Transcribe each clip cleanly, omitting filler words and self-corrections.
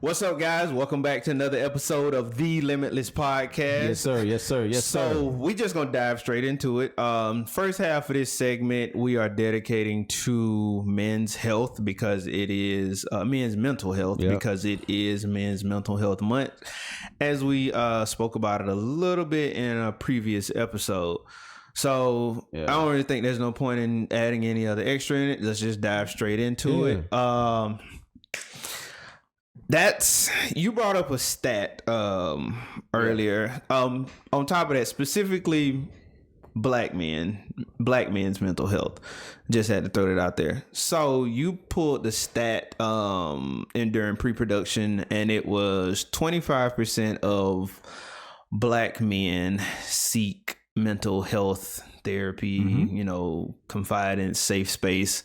What's up, guys? Welcome back to another episode of the Limitless Podcast. Yes, sir. Yes, sir. Yes, sir. So we just gonna dive straight into it. First half of this segment we are dedicating to men's health because it is men's mental health because it is Men's Mental Health Month, as we spoke about it a little bit in a previous episode. So I don't really think there's no point in adding any other extra in it. Let's just dive straight into it. You brought up a stat earlier. On top of that, specifically black men's mental health. Just had to throw that out there. So you pulled the stat during pre-production, and it was 25% of black men seek mental health therapy, confidence, safe space,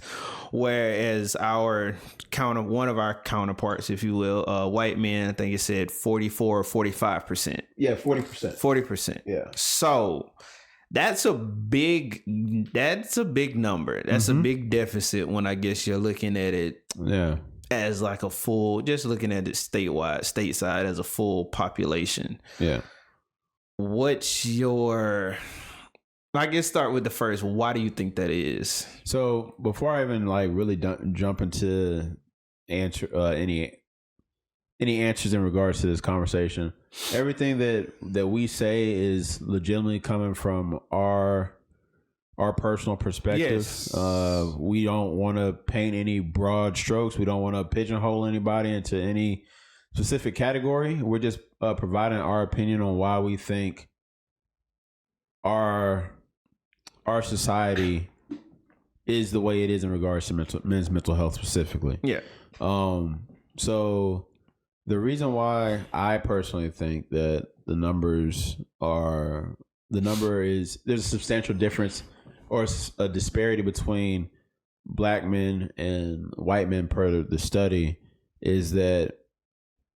whereas one of our counterparts, if you will, white men, I think it said 44 or 45%. Yeah, 40%. 40%. Yeah. So that's a big number. That's a big deficit when I guess you're looking at it as like a full, just looking at it stateside as a full population. Yeah. What's your, I guess start with the first. Why do you think that is? So before I even really jump into answer any answers in regards to this conversation, everything that we say is legitimately coming from our personal perspective. Yes. We don't want to paint any broad strokes. We don't want to pigeonhole anybody into any specific category. We're just providing our opinion on why we think our society is the way it is in regards to men's mental health specifically. Yeah. So the reason why I personally think that there's a substantial difference or a disparity between black men and white men per the study is that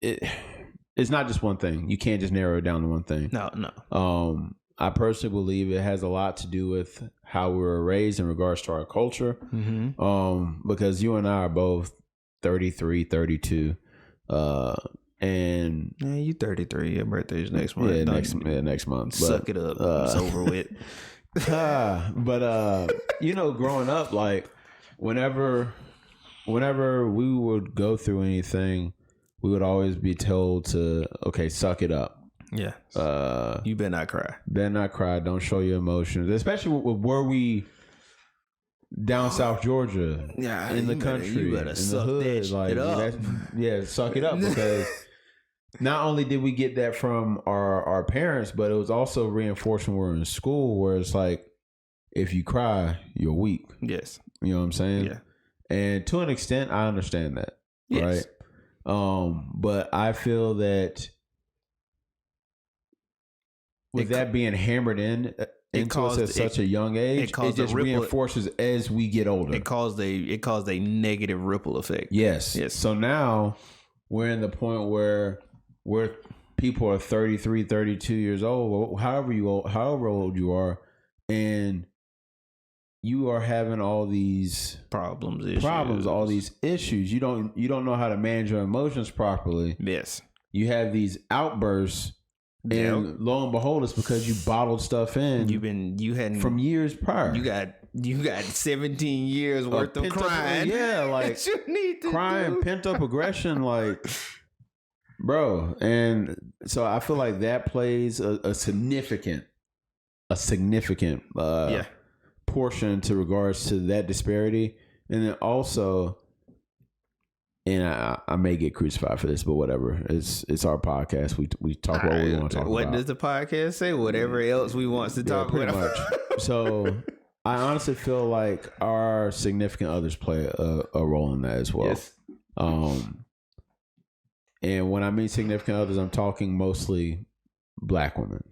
it's not just one thing. You can't just narrow it down to one thing. No. I personally believe it has a lot to do with how we were raised in regards to our culture. Mm-hmm. Because you and I are both 33, 32. And you 33. Your birthday's next month. Next month. Suck it up. It's over with. But growing up, whenever we would go through anything, we would always be told to, suck it up. Yeah. You better not cry. Better not cry. Don't show your emotions. Especially with where we down South Georgia. Yeah. In the country. You better suck that shit up. Suck it up, because not only did we get that from our parents, but it was also reinforced when we were in school, where it's like, if you cry, you're weak. Yes. You know what I'm saying? Yeah. And to an extent, I understand that. Yes. Right? But I feel that with that being hammered into us at such a young age, it just reinforces as we get older. It caused a negative ripple effect. Yes. So now we're in the point where people are 33, 32 years old, however old you are, and you are having all these problems, all these issues. You don't know how to manage your emotions properly. Yes. You have these outbursts. And lo and behold, it's because you bottled stuff in. You hadn't from years prior. You got 17 years worth of crying. Like you need to crying, pent up aggression, bro. And so I feel like that plays a significant portion to regards to that disparity, and then also. And I may get crucified for this, but whatever. It's our podcast. We talk what we want to talk about. What does the podcast say? Whatever else we want to talk pretty about. Much. So I honestly feel like our significant others play a role in that as well. Yes. And when I mean significant others, I'm talking mostly black women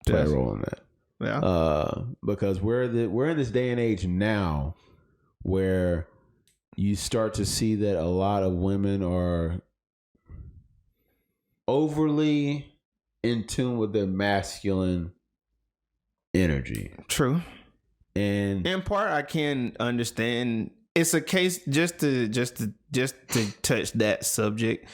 play a role in that. Yeah. Because we're in this day and age now where you start to see that a lot of women are overly in tune with their masculine energy. True. And in part, I can understand it's a case just to touch that subject.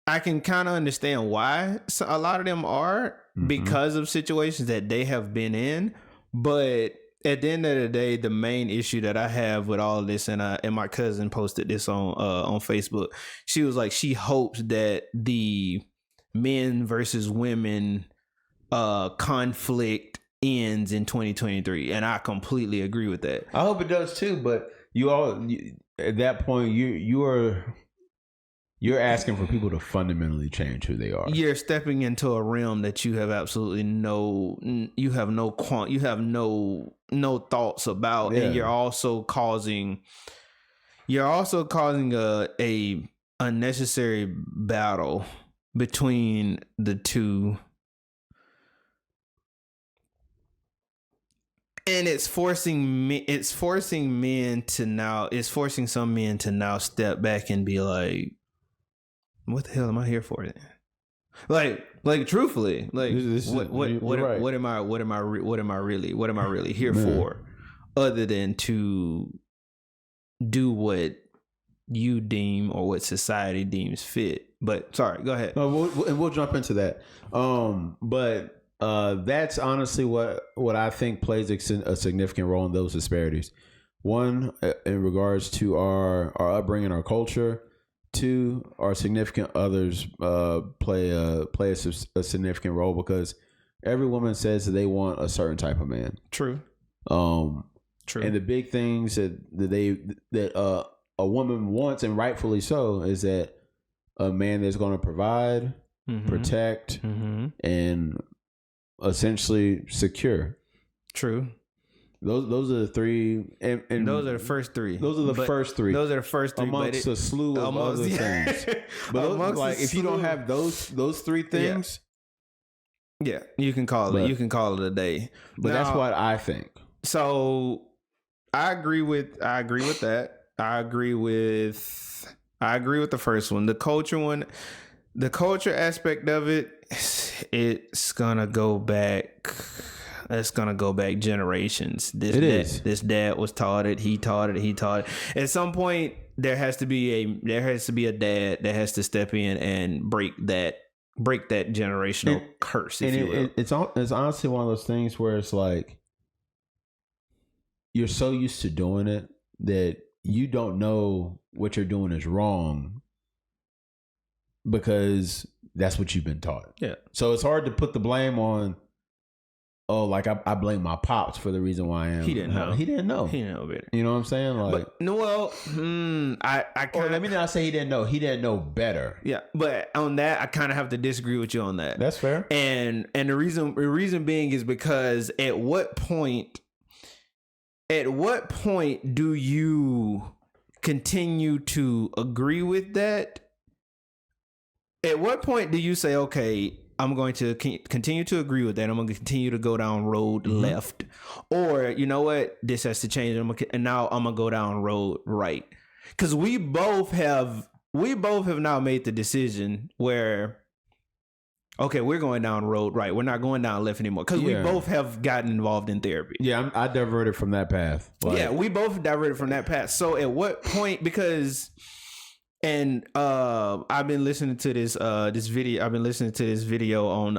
I can kind of understand why a lot of them are because of situations that they have been in, but at the end of the day, the main issue that I have with all of this, and my cousin posted this on Facebook. She was like, she hopes that the men versus women conflict ends in 2023, and I completely agree with that. I hope it does too, but at that point you're asking for people to fundamentally change who they are. You're stepping into a realm that you have absolutely no thoughts about, and you're also causing a unnecessary battle between the two. And it's forcing some men to now step back and be like, what the hell am I here for then? Like truthfully, like what am I really here for, other than to do what you deem or what society deems fit? But sorry, go ahead. We'll jump into that. But that's honestly what I think plays a significant role in those disparities. One, in regards to our upbringing, our culture. Two, our significant others play a significant role, because every woman says that they want a certain type of man. True. True. And the big things that a woman wants, and rightfully so, is that a man that's going to provide, protect, and essentially secure. True. Those are the three, and those are the first three. Those are the first three. Those are the first three, amongst a slew of other things. But if you don't have those three things, yeah, you can call it a day. But that's what I think. So I agree with that. I agree with the first one. The culture one, the culture aspect of it, it's gonna go back. It's gonna go back generations. This dad was taught it. He taught it. At some point, there has to be a dad that has to step in and break that generational curse. It's honestly one of those things where it's like you're so used to doing it that you don't know what you're doing is wrong because that's what you've been taught. Yeah. So it's hard to put the blame on. Oh, like I blame my pops for the reason why I am. He didn't know. He didn't know better. You know what I'm saying? Like, but no, well, I kind let me not say he didn't know. He didn't know better. Yeah, but on that, I kind of have to disagree with you on that. That's fair. And the reason being is because at what point do you continue to agree with that? At what point do you say, okay, I'm going to continue to agree with that. I'm going to continue to go down road left, or you know what, this has to change. And now I'm gonna go down road right, because we both have now made the decision where, okay, we're going down road right. We're not going down left anymore, because we both have gotten involved in therapy. Yeah, I diverted from that path. Yeah, we both diverted from that path. So at what point? Because. And I've been listening to this video. I've been listening to this video on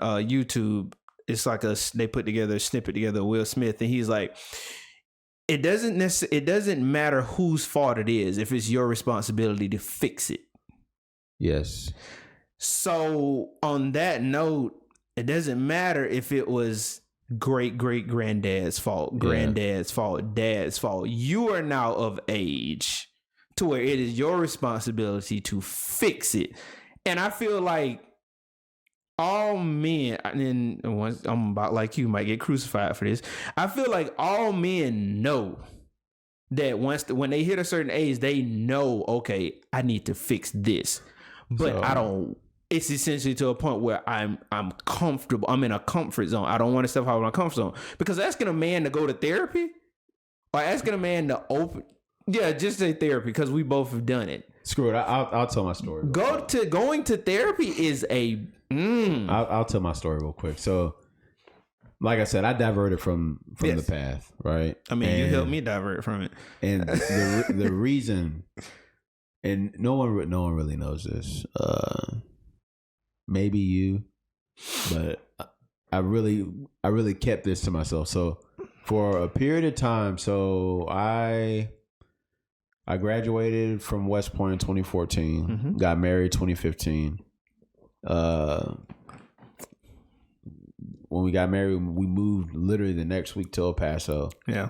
YouTube. It's like they put together a snippet together of Will Smith, and he's like, it doesn't matter whose fault it is if it's your responsibility to fix it. Yes. So on that note, it doesn't matter if it was granddad's fault, dad's fault. You are now of age to where it is your responsibility to fix it. And I feel like all men, and I'm about like you might get crucified for this, I feel like all men know that when they hit a certain age, they know, okay, I need to fix this. But I don't. It's essentially to a point where I'm comfortable. I'm in a comfort zone. I don't want to step out of my comfort zone, because asking a man to go to therapy or asking a man to just say therapy, because we both have done it. Screw it. I'll tell my story. Going to therapy is a. I'll tell my story real quick. So like I said, I diverted from the path, right? I mean, you helped me divert from it. And the reason, and no one really knows this. Maybe you, but I really kept this to myself. So for a period of time, so I graduated from West Point in 2014, got married 2015. When we got married, we moved literally the next week to El Paso. Yeah.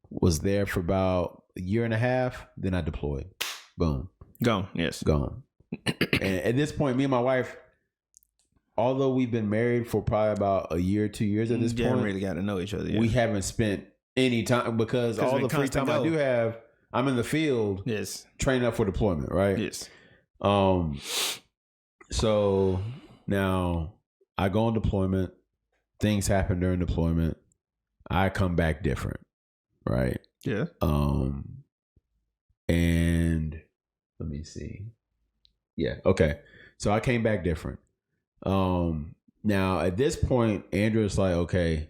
Was there for about a year and a half. Then I deployed. Boom. Gone. Yes. Gone. And at this point, me and my wife, although we've been married for probably about a year, 2 years at this point, haven't really got to know each other yet. We haven't spent any time because all the free time I do have, I'm in the field, training up for deployment, right? Yes. So now I go on deployment. Things happen during deployment. I come back different, right? Yeah. And let me see. Yeah. Okay. So I came back different. Now at this point, Andrew's like, okay,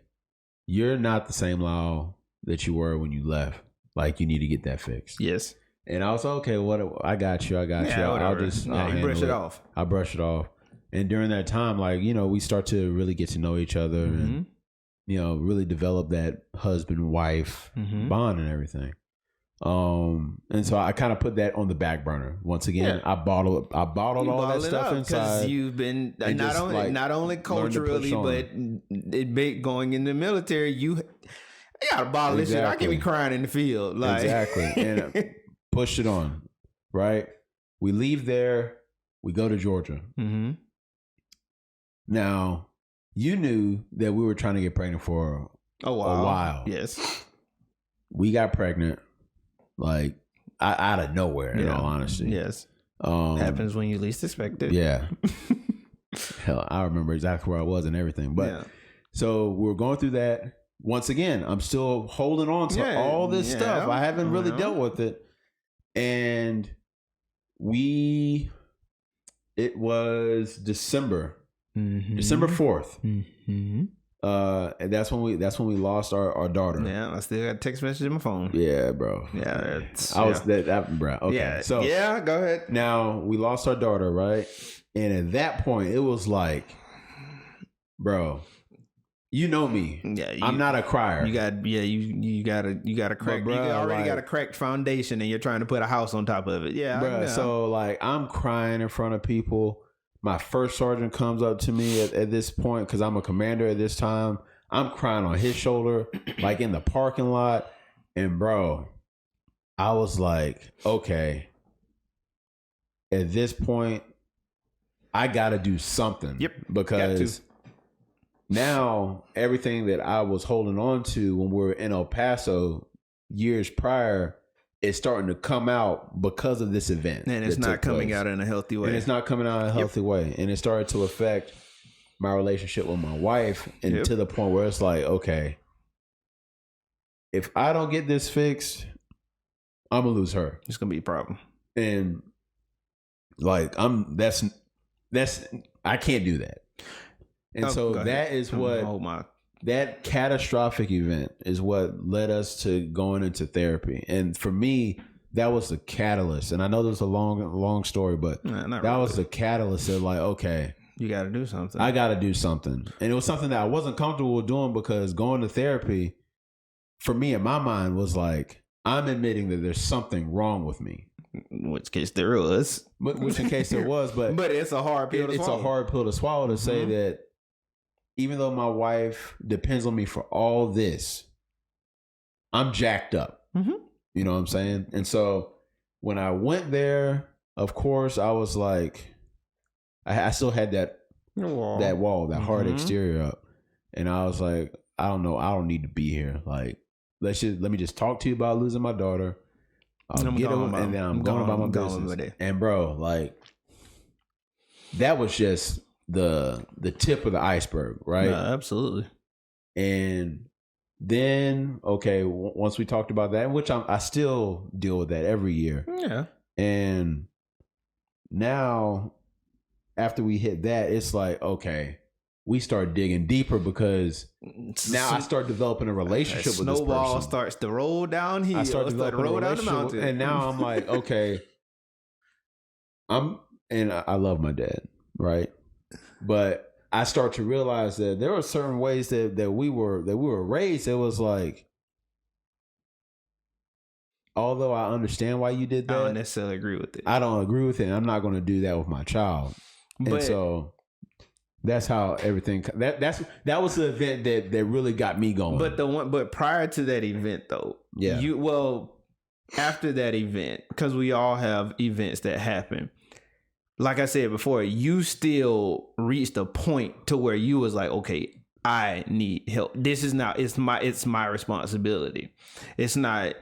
you're not the same Lyle that you were when you left. Like, you need to get that fixed. Yes. And I was like, okay, I got you. Yeah, I'll just you brush it off. I'll brush it off. And during that time, like, you know, we start to really get to know each other and, you know, really develop that husband-wife bond and everything. And so I kind of put that on the back burner. Once again, I bottled all that stuff inside. Because you've been not only culturally, but going in the military, you gotta bottle this shit. I can't be crying in the field. Like. Exactly. And pushed it on. Right. We leave there. We go to Georgia. Now, you knew that we were trying to get pregnant for a while. Yes. We got pregnant, like, out of nowhere, in all honesty. Yes. Happens when you least expect it. Yeah. Hell, I remember exactly where I was and everything. But so we're going through that. Once again, I'm still holding on to all this stuff. I haven't really dealt with it. And it was December 4th. And that's when we lost our daughter. Yeah, I still got a text message on my phone. Yeah, bro. Yeah, bro. Okay. Yeah. So yeah, go ahead. Now we lost our daughter, right? And at that point, it was like, bro, you know me. Yeah, I'm not a crier. You got a crack. Bro, you already got a cracked foundation, and you're trying to put a house on top of it. Yeah, bro. So like, I'm crying in front of people. My first sergeant comes up to me at this point because I'm a commander at this time. I'm crying on his shoulder, like in the parking lot. And bro, I was like, okay, at this point, I got to do something. Yep. Because now everything that I was holding on to when we were in El Paso years prior is starting to come out because of this event. And it's not coming out in a healthy way. And it's not coming out in a healthy way. And it started to affect my relationship with my wife, and to the point where it's like, okay, if I don't get this fixed, I'm gonna lose her. It's gonna be a problem. And like, I can't do that. And so that is that catastrophic event is what led us to going into therapy. And for me, that was the catalyst. And I know there's a long story, but that was the catalyst of like, okay, you got to do something. I got to do something. And it was something that I wasn't comfortable with doing, because going to therapy for me in my mind was like, I'm admitting that there's something wrong with me. In which case there was. Which in case there was, but it's a hard pill to swallow. It's a hard pill to swallow to say that even though my wife depends on me for all this, I'm jacked up. You know what I'm saying? And so when I went there, of course, I was like, I still had that wall, that hard exterior up. And I was like, I don't know. I don't need to be here. Like, let me just talk to you about losing my daughter. I'll get her, and then I'm going about my business. And bro, like, that was just the tip of the iceberg, right? No, absolutely. And then, okay, once we talked about that, which I still deal with that every year. Yeah. And now, after we hit that, it's like, okay, we start digging deeper because now I start developing a relationship with this person. Snowball starts to roll downhill. I start to roll down the mountain, and now I'm like, okay, I love my dad, right? But I start to realize that there are certain ways that we were raised. It was like, although I understand why you did that, I don't necessarily agree with it. I don't agree with it. And I'm not going to do that with my child. And so that's how everything that was the event that really got me going. But prior to that event though, after that event, because we all have events that happen. Like I said before, you still reached a point to where you was like, okay, I need help. This is not, it's my responsibility. It's not,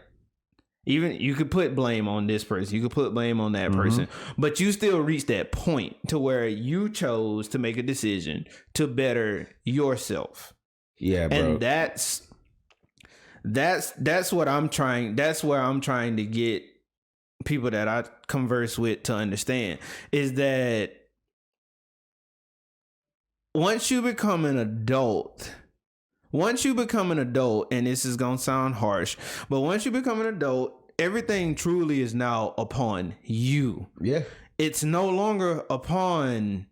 even you could put blame on this person. You could put blame on that person, but you still reached that point to where you chose to make a decision to better yourself. Yeah, bro. And that's what I'm trying. That's where I'm trying to get people that I converse with to understand is that once you become an adult, and this is going to sound harsh, but once you become an adult, everything truly is now upon you. Yeah. It's no longer upon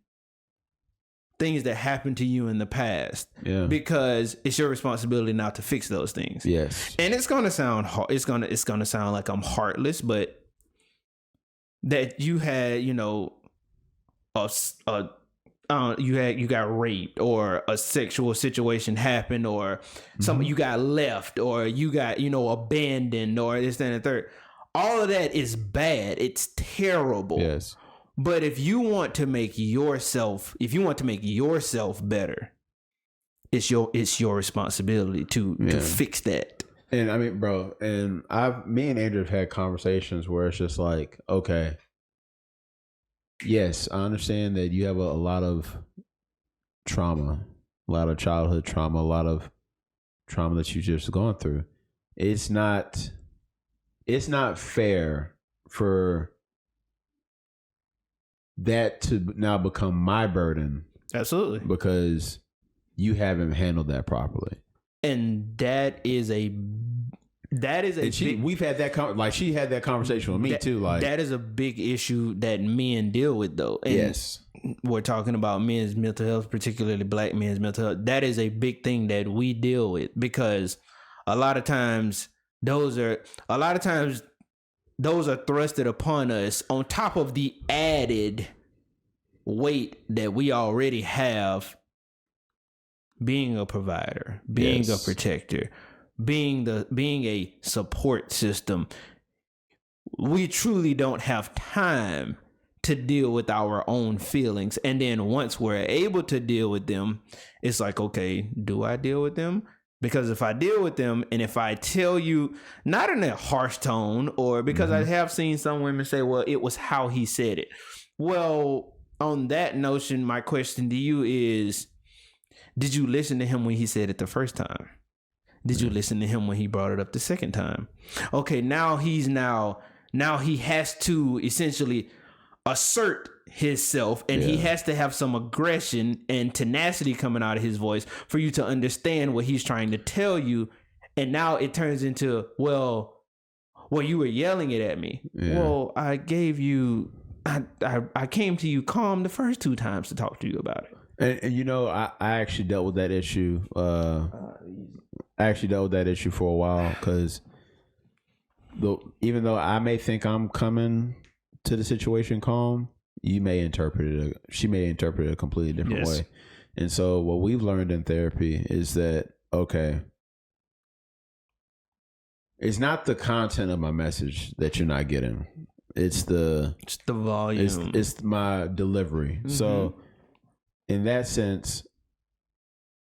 things that happened to you in the past. Yeah. Because it's your responsibility now to fix those things. Yes. And it's going to sound it's going to sound like I'm heartless, but that you had, you got raped, or a sexual situation happened, or you got left, or you got, abandoned, or this, that, and the third. All of that is bad. It's terrible. Yes. But if you want to make yourself better, it's your responsibility to fix that. And I mean, bro, and me and Andrew have had conversations where it's just like, okay, yes, I understand that you have a lot of trauma, a lot of childhood trauma, a lot of trauma that you just gone through. It's not fair for that to now become my burden. Absolutely. Because you haven't handled that properly. And we've had that she had that conversation with me too. Like, that is a big issue that men deal with though. And yes, we're talking about men's mental health, particularly black men's mental health. That is a big thing that we deal with, because a lot of times those are thrusted upon us on top of the added weight that we already have, being a provider, being a protector, being a support system. We truly don't have time to deal with our own feelings. And then once we're able to deal with them, it's like, okay, do I deal with them? Because if I deal with them, and if I tell you, not in a harsh tone, or because I have seen some women say, well, it was how he said it. Well, on that notion, my question to you is, did you listen to him when he said it the first time? Did you listen to him when he brought it up the second time? Okay, now he has to essentially assert himself, and he has to have some aggression and tenacity coming out of his voice for you to understand what he's trying to tell you. And now it turns into, well, you were yelling it at me. Yeah. Well, I gave you, I came to you calm the first two times to talk to you about it. And I actually dealt with that issue. I actually dealt with that issue for a while, because even though I may think I'm coming to the situation calm, she may interpret it a completely different way. And so what we've learned in therapy is that, okay, it's not the content of my message that you're not getting. It's the volume. It's my delivery. Mm-hmm. So in that sense,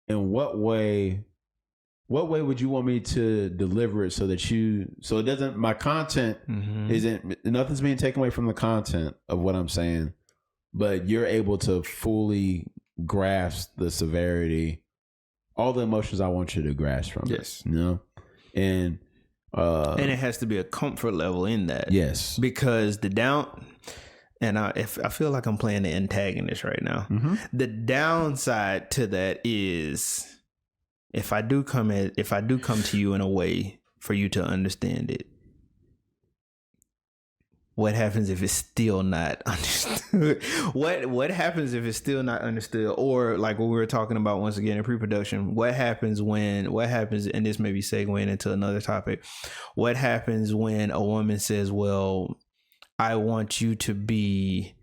in what way would you want me to deliver it so it doesn't, my content isn't, nothing's being taken away from the content of what I'm saying, but you're able to fully grasp the severity, all the emotions I want you to grasp from it, and it has to be a comfort level in that. Yes. Because and I feel like I'm playing the antagonist right now. Mm-hmm. The downside to that is if I do come to you in a way for you to understand it, what happens if it's still not understood? What happens if it's still not understood? Or like what we were talking about once again in pre-production, what happens, and this may be segueing into another topic, what happens when a woman says, well, I want you to be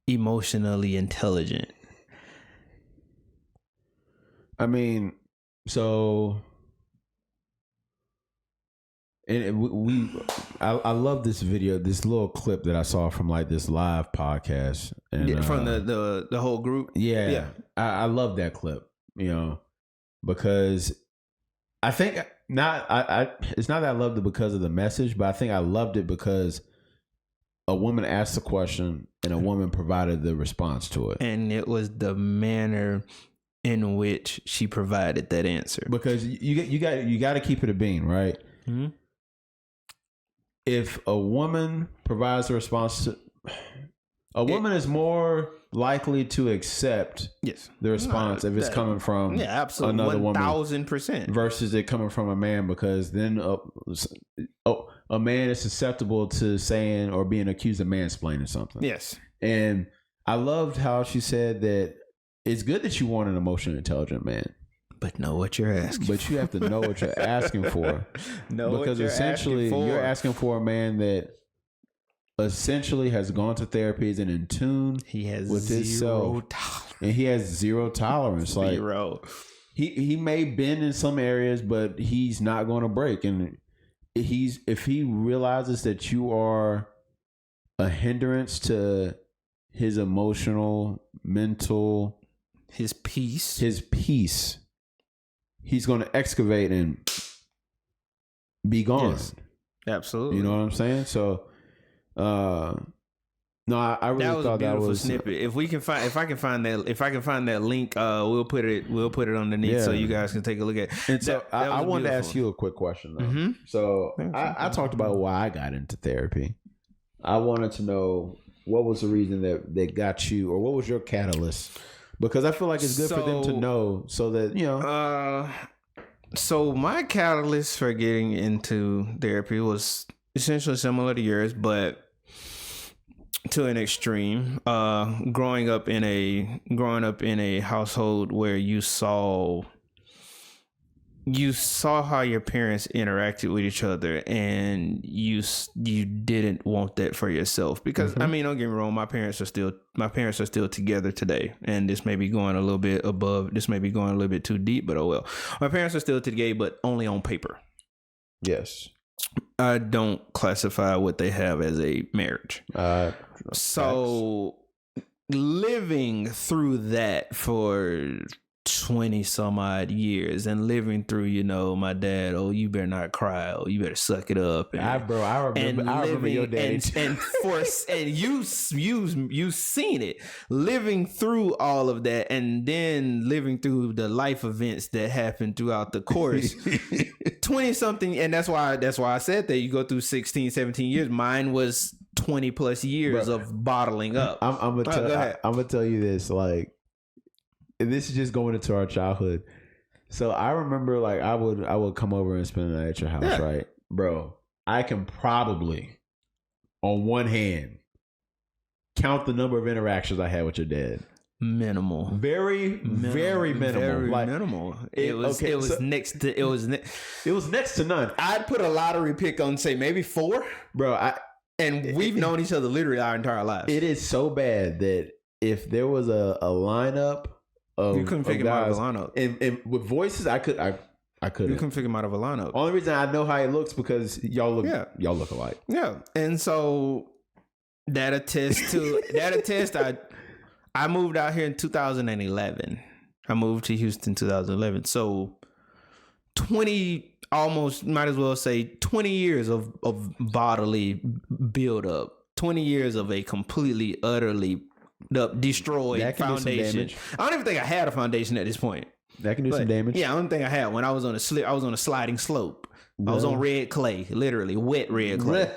emotionally intelligent? I mean, so... And I love this video, this little clip that I saw from like this live podcast, and from the whole group. Yeah. I love that clip, because I think it's not that I loved it because of the message, but I think I loved it because a woman asked the question and a woman provided the response to it, and it was the manner in which she provided that answer. Because you got to keep it a bean, right? Mm-hmm. If a woman provides a response to a woman is more likely to accept the response if it's coming from another woman 1,000% versus it coming from a man, because then a man is susceptible to saying or being accused of mansplaining something. Yes. And I loved how she said that it's good that you want an emotionally intelligent man, but know what you're asking. But you have to know what you're asking for. Because essentially you're asking for a man that essentially has gone to therapy, is in tune with himself, and he has zero tolerance. Zero. Like he may bend in some areas, but he's not going to break. And if he realizes that you are a hindrance to his emotional, mental, his peace, he's going to excavate and be gone. Yes, absolutely. You know what I'm saying? So, no, I really that was thought a beautiful that was snippet. If I can find that link, we'll put it underneath so you guys can take a look at. And so I wanted to ask you a quick question though. Mm-hmm. So I talked about why I got into therapy. I wanted to know what was the reason that got you, or what was your catalyst? Because I feel like it's good for them to know, so that So my catalyst for getting into therapy was essentially similar to yours, but to an extreme. Growing up in a household where you saw how your parents interacted with each other, and you didn't want that for yourself. Because I mean, don't get me wrong, my parents are still together today, and this may be going a little bit too deep, but oh well. My parents are still together, but only on paper. Yes. I don't classify what they have as a marriage. So living through that for 20 some odd years, and living through, my dad, oh, you better not cry, oh, you better suck it up. I remember your dad. And you've seen it, living through all of that, and then living through the life events that happen throughout the course. 20 something, and that's why I said that you go through 16, 17 years. Mine was 20 plus years of bottling up. I'm gonna tell you this, like, and this is just going into our childhood. So I remember, like, I would come over and spend the night at your house, right? Bro, I can probably, on one hand, count the number of interactions I had with your dad. Minimal. Very minimal. Very like, minimal. It was next to none. I'd put a lottery pick on, say, maybe 4. Bro, we've known each other literally our entire lives. It is so bad that if there was a lineup of, you couldn't figure him out of a lineup. And with voices, I couldn't. You couldn't figure him out of a lineup. Only reason I know how he looks because y'all look alike. Yeah. And so that attests I moved out here in 2011. I moved to Houston 2011. So 20, almost might as well say 20 years of bodily build up. 20 years of a completely, utterly destroyed foundation. I don't even think I had a foundation at this point. That can do some damage. Yeah, I don't think I had. When I was on a sliding slope. I was on red clay, literally wet red clay.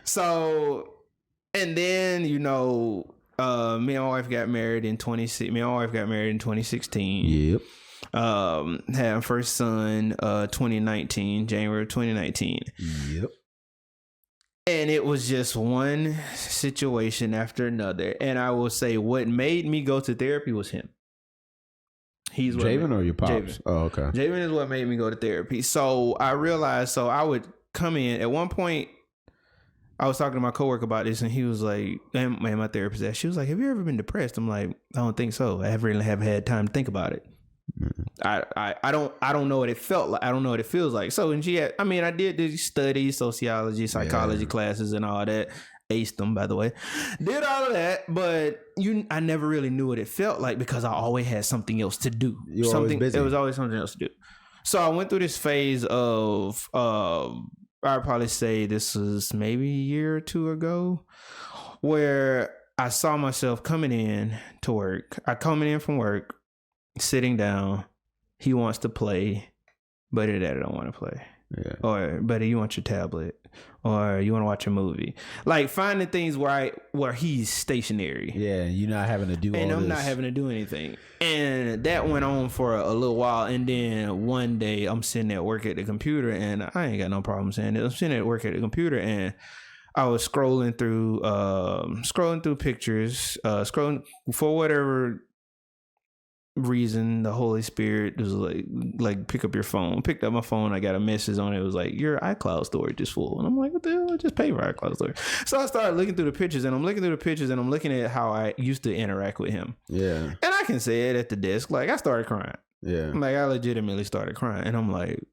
So And then, you know, me and my wife got married in 2016. Yep. Had our first son 2019, January 2019. Yep. And it was just one situation after another. And I will say what made me go to therapy was him. He's Javen or your pops? Javen. Oh, okay. Javen is what made me go to therapy. So I realized, I would come in. At one point, I was talking to my coworker about this, and he was like, and my therapist asked, she was like, have you ever been depressed? I'm like, I don't think so. I really haven't had time to think about it. I don't know what it felt like. I don't know what it feels like. So, and I did these studies, sociology, psychology classes and all that. Aced them, by the way. Did all of that, but I never really knew what it felt like because I always had something else to do. You were always busy. It was always something else to do. So I went through this phase of, I'd probably say this was maybe a year or two ago, where I saw myself coming in to work. Coming in from work, sitting down. He wants to play, but his dad don't want to play. Yeah. Or, buddy, you want your tablet, or you want to watch a movie. Like finding things where he's stationary. Yeah, you're not having to do. And I'm not having to do anything. And that went on for a little while. And then one day I'm sitting at work at the computer, and I ain't got no problem saying it. I'm sitting at work at the computer, and I was scrolling through pictures, scrolling for whatever reason. The Holy Spirit was like pick up your phone. Picked up my phone. I got a message on it. It was like, your iCloud storage is full. And I'm like, what the hell? I just pay for iCloud storage. So I started looking through the pictures, and I'm looking at how I used to interact with him. Yeah. And I can say it at the desk. Like, I started crying. Yeah. Like, I legitimately started crying. And I'm like,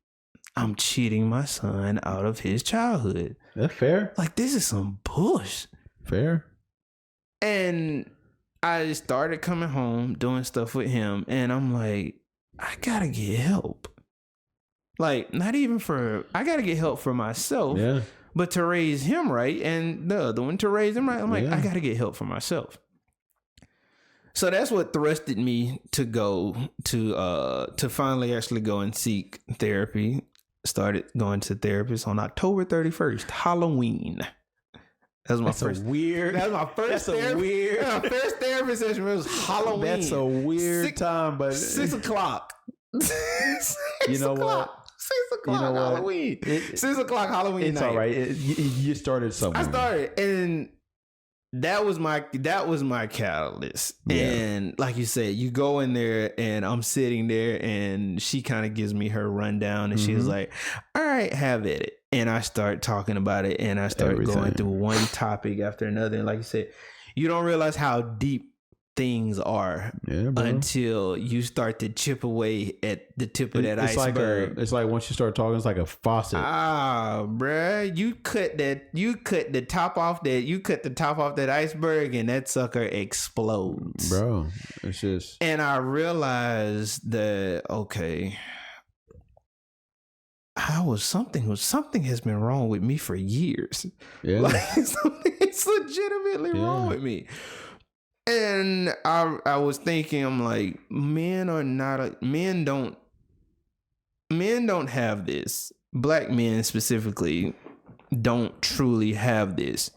I'm cheating my son out of his childhood. That's fair. Like, this is some bullshit. Fair. And I started coming home, doing stuff with him, and I'm like, I gotta get help. Like, I gotta get help for myself, but to raise him right, and the other one to raise him right. I'm like, I gotta get help for myself. So that's what thrusted me to go to finally actually go and seek therapy. Started going to therapists on October 31st, Halloween. That was my first therapy session. It was Halloween. That's a weird time, but 6 o'clock. You know what? 6 o'clock Halloween. 6 o'clock Halloween it's night. All right. You started somewhere. I started, and that was my catalyst. Yeah. And like you said, you go in there, and I'm sitting there, and she kind of gives me her rundown, and she was like, all right, have at it. And I start talking about it, and I start going through one topic after another. And like you said, you don't realize how deep things are until you start to chip away at the tip of that iceberg. It's like once you start talking, it's like a faucet. Bruh, you cut the top off that iceberg, and that sucker explodes. Bro, it's just. And I realized that, okay, something has been wrong with me for years. Yeah. Like something's legitimately wrong with me. And I was thinking, I'm like, men don't have this. Black men specifically don't truly have this.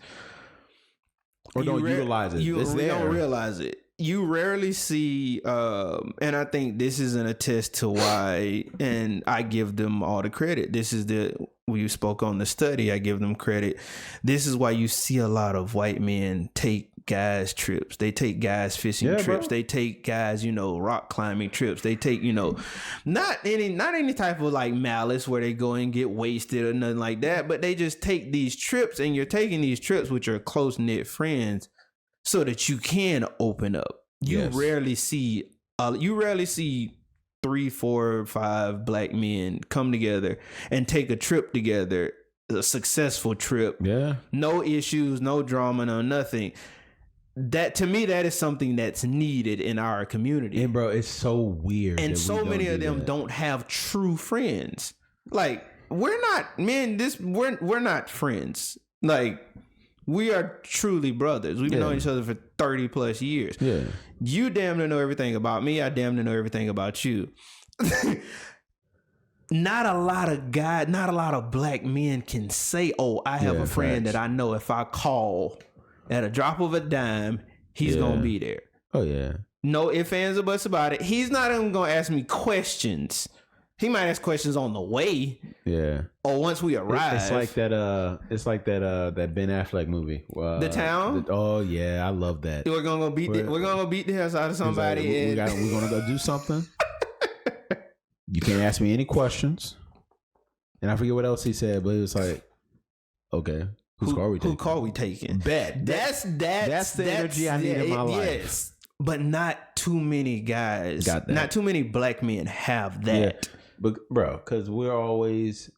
Or don't utilize it. You don't realize it. You rarely see, and I think this is an attest to why, and I give them all the credit. We spoke on the study, I give them credit. This is why you see a lot of white men take guys trips. They take guys fishing trips. Bro. They take guys, rock climbing trips. They take, not any type of like malice where they go and get wasted or nothing like that, but they just take these trips, and you're taking these trips with your close-knit friends so that you can open up. You rarely see 3, 4, 5 black men come together and take a trip together, a successful trip. Yeah. No issues, no drama, no nothing. That, to me, that is something that's needed in our community. And bro, it's so weird. And so many of them don't have true friends. Like, we're not not friends. Like, we are truly brothers. We've been knowing each other for 30 plus years. Yeah. You damn near know everything about me. I damn near know everything about you. Not a lot of black men can say, oh, I have a friend that I know if I call, at a drop of a dime, he's going to be there. Oh, yeah. No ifs, ands, or buts about it. He's not even going to ask me questions. He might ask questions on the way. Yeah. Or once we arrive. It's like that that Ben Affleck movie. The Town? Oh yeah, I love that. We're gonna go beat the hell out of somebody. Like, we're gonna go do something. You can't ask me any questions. And I forget what else he said, but it was like, okay, whose car we taking? Who car we taking? Bet. That's the energy I need in my life. Yes. But not too many guys. Got that. Not too many black men have that. Yeah. But bro, because we're always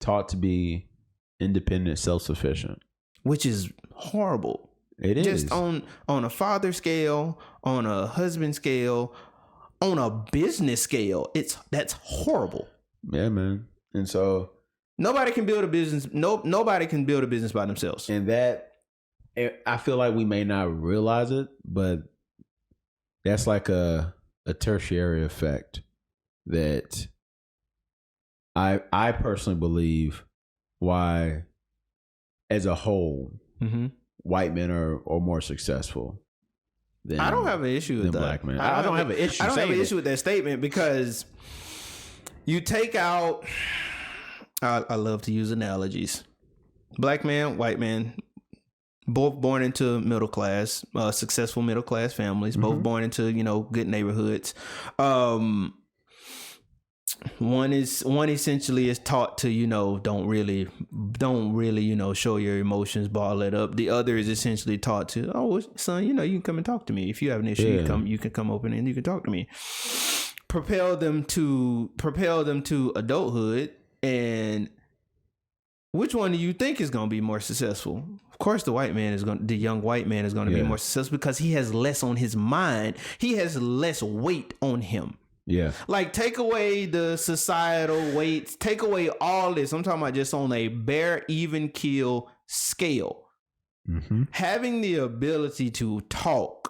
taught to be independent, self-sufficient, which is horrible. It is. Just on a father scale, on a husband scale, on a business scale. That's horrible. Yeah, man. And so nobody can build a business. Nobody can build a business by themselves. And that, I feel like we may not realize it, but that's like a tertiary effect that I personally believe why, as a whole, white men are more successful than I don't have an issue with that. Black men. I don't have an issue. I don't have an issue with that statement because you take out. I love to use analogies. Black man, white man, both born into middle class, successful middle class families. Both born into good neighborhoods. One essentially is taught to don't really show your emotions, ball it up. The other is essentially taught to, oh son, you can come and talk to me if you have an issue. You can come open and you can talk to me. Propel them to adulthood. And which one do you think is going to be more successful? Of course, the young white man is going to be more successful because he has less on his mind. He has less weight on him. Yeah. Like, take away the societal weights, take away all this. I'm talking about just on a bare, even keel scale. Having the ability to talk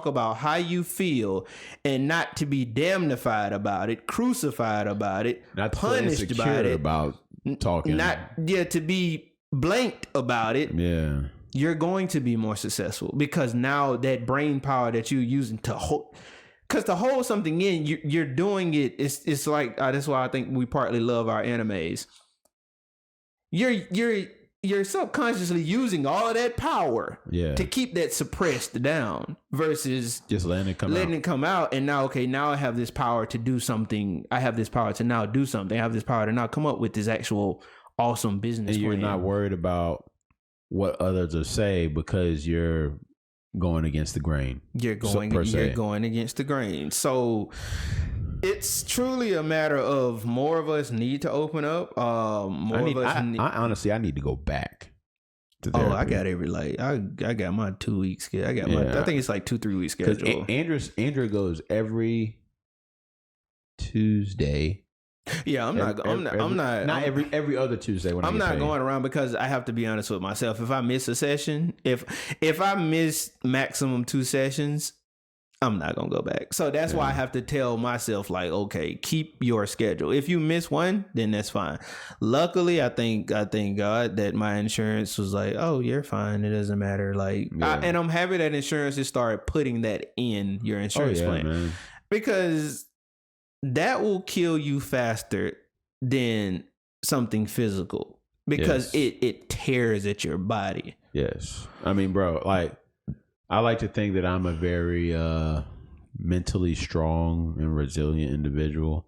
about how you feel and not to be damnified about it, crucified about it, not punished about talking. To be blanked about it. Yeah. You're going to be more successful because now that brain power that you're using to hold. Because to hold something in, you're doing it. It's like that's why I think we partly love our animes. You're subconsciously using all of that power to keep that suppressed down versus just letting it come out. And now I have this power to do something. I have this power to now do something. I have this power to now come up with this actual awesome business and you're plan. not worried about what others will say because you're going against the grain. You're going against the grain. So it's truly a matter of more of us need to open up. I honestly need to go back to therapy. I got I got my 2 week schedule. I think it's like 2-3 week schedule. Andrew goes every Tuesday. Yeah, I'm not every other Tuesday when I'm not going around because I have to be honest with myself. If I miss a session, if I miss maximum 2 sessions, I'm not gonna go back. So that's why I have to tell myself, like, okay, keep your schedule. If you miss one, then that's fine. Luckily, I thank God that my insurance was like, oh, you're fine. It doesn't matter. Like, and I'm happy that insurance has started putting that in your insurance plan, man. Because that will kill you faster than something physical because it tears at your body. Yes. I mean, bro, like, I like to think that I'm a very mentally strong and resilient individual.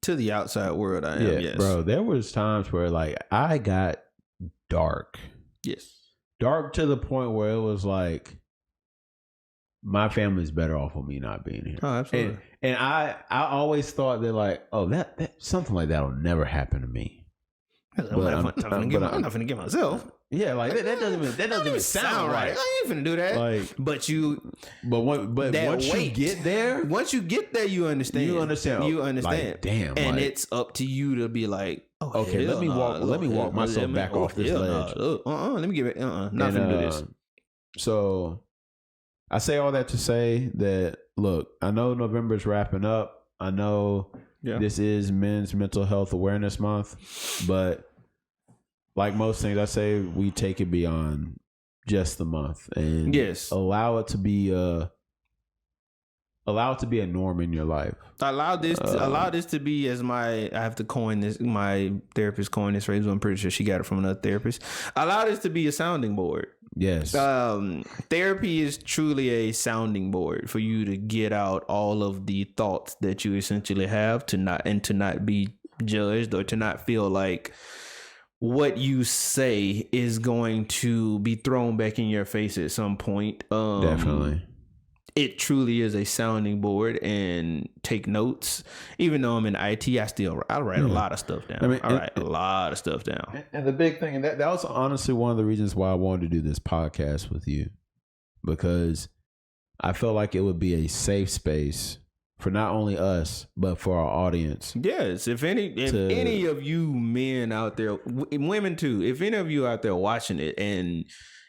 To the outside world, I am, yes. Bro, there was times where, like, I got dark. Yes. Dark to the point where it was like, my family's better off with me not being here. Oh, absolutely. And I always thought that, like, oh, that something like that will never happen to me. I'm not finna get myself. Yeah, like that doesn't even sound right. I ain't finna do that. Like, but once you get there, you understand. You understand. Like, damn, and it's up to you to be like, okay, let me walk myself back off this ledge. Let me get it. Not finna do this. So I say all that to say that, look, I know November's wrapping up. I know this is Men's Mental Health Awareness Month, but like most things, I say we take it beyond just the month and allow it to be a norm in your life. Allow this to be, as I have to coin this, my therapist coined this phrase, I'm pretty sure she got it from another therapist. Allow this to be a sounding board. Yes. Therapy is truly a sounding board for you to get out all of the thoughts that you essentially have to not be judged, or to not feel like what you say is going to be thrown back in your face at some point. Definitely. It truly is a sounding board, and take notes. Even though I'm in IT, I write a lot of stuff down. I write a lot of stuff down. And the big thing, and that was honestly one of the reasons why I wanted to do this podcast with you, because I felt like it would be a safe space for not only us, but for our audience. Yes. If any of you men out there, women too, if any of you out there watching it and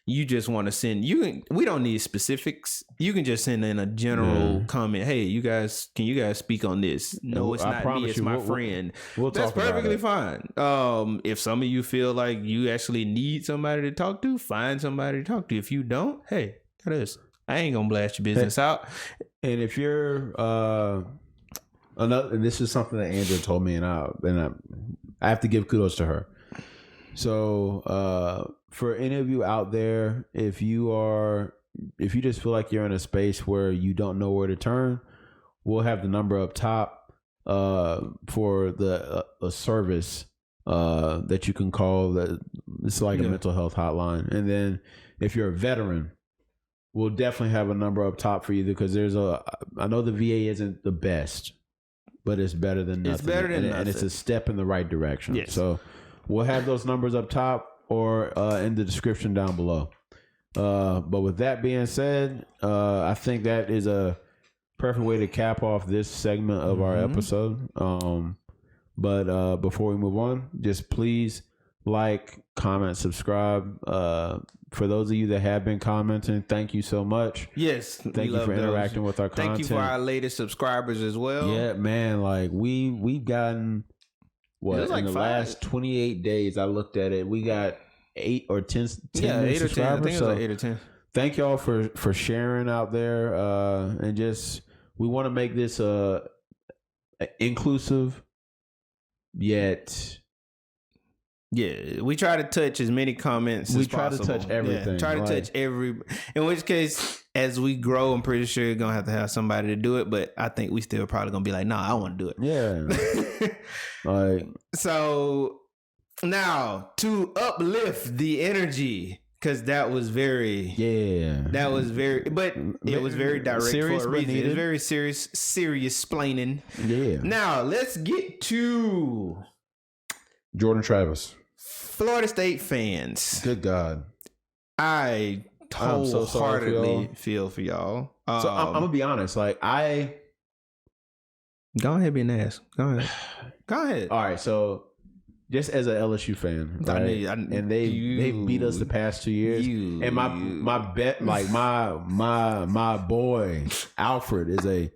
you just want to send, we don't need specifics. You can just send in a general comment. Hey, can you guys speak on this? No, it's not me. It's my friend. That's perfectly fine. If some of you feel like you actually need somebody to talk to, find somebody to talk to. If you don't, hey, that is. I ain't gonna blast your business out. And if you're and this is something that Andrea told me, and I have to give kudos to her. So for any of you out there, if you just feel like you're in a space where you don't know where to turn, we'll have the number up top for a service that you can call. That it's like a mental health hotline. And then if you're a veteran, we'll definitely have a number up top for you, because I know the VA isn't the best, but it's better than nothing. It's better than nothing. And it's a step in the right direction. Yes. So we'll have those numbers up top or in the description down below. But with that being said, I think that is a perfect way to cap off this segment of our episode. But before we move on, just please like, comment, subscribe. For those of you that have been commenting, thank you so much. Yes. Thank you for interacting with our content. Thank you for our latest subscribers as well. Yeah, man. Like we've gotten in the last 28 days, I looked at it. We got 8 or 10 8 or 10. I think it was so like 8 or 10. Thank y'all for sharing out there. And just, we want to make this inclusive yet. Yeah, we try to touch as many comments as possible. We try to touch everything. Yeah, try to touch every. In which case, as we grow, I'm pretty sure you're gonna have somebody to do it. But I think we still probably gonna be like, nah, I want to do it. Yeah. So now to uplift the energy, because that was very. But it was very direct for a reason. It was very serious splaining. Yeah. Now let's get to Jordan Travis. Florida State fans. Good God. I wholeheartedly feel for y'all. So I'm going to be honest. Like, Go ahead, be an ass. Go ahead. All right. So, just as an LSU fan, right? And they beat us the past 2 years. And my bet, like, my boy, Alfred, is a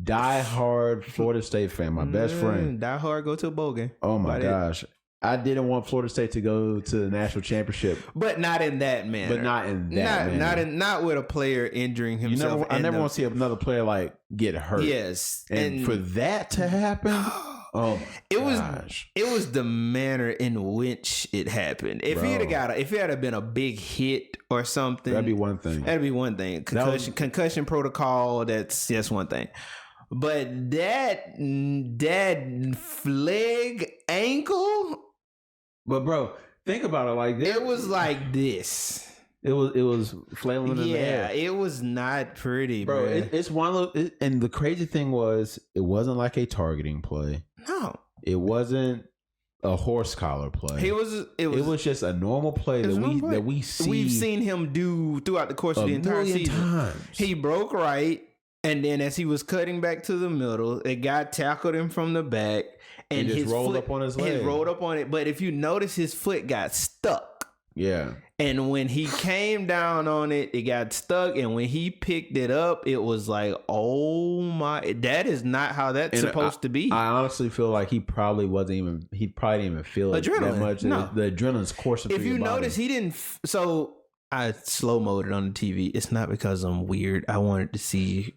diehard Florida State fan. My best friend. Diehard, go to a bowl game. Oh, my gosh. I didn't want Florida State to go to the national championship, but not in that manner. Not with a player injuring himself. I never want to see another player like get hurt. Yes, and for that to happen, it was the manner in which it happened. If it had been a big hit or something, that'd be one thing. Concussion protocol. That's one thing. But that leg ankle. But bro, think about it like this. It was like this. It was flailing in the air. Yeah, it was not pretty, bro. It's one of those, and the crazy thing was, it wasn't like a targeting play. No, it wasn't a horse collar play. It was just a normal play that we see. We've seen him do throughout the course of the entire season. Times. He broke right, and then as he was cutting back to the middle, a guy tackled him from the back. And his rolled up on his leg. He rolled up on it. But if you notice, his foot got stuck. Yeah. And when he came down on it, it got stuck. And when he picked it up, it was like, oh my, that is not how that's supposed to be. I honestly feel like he probably didn't even feel it that much. No. The adrenaline's coursing through your body. If you notice, he didn't. So I slow moded on the TV. It's not because I'm weird. I wanted to see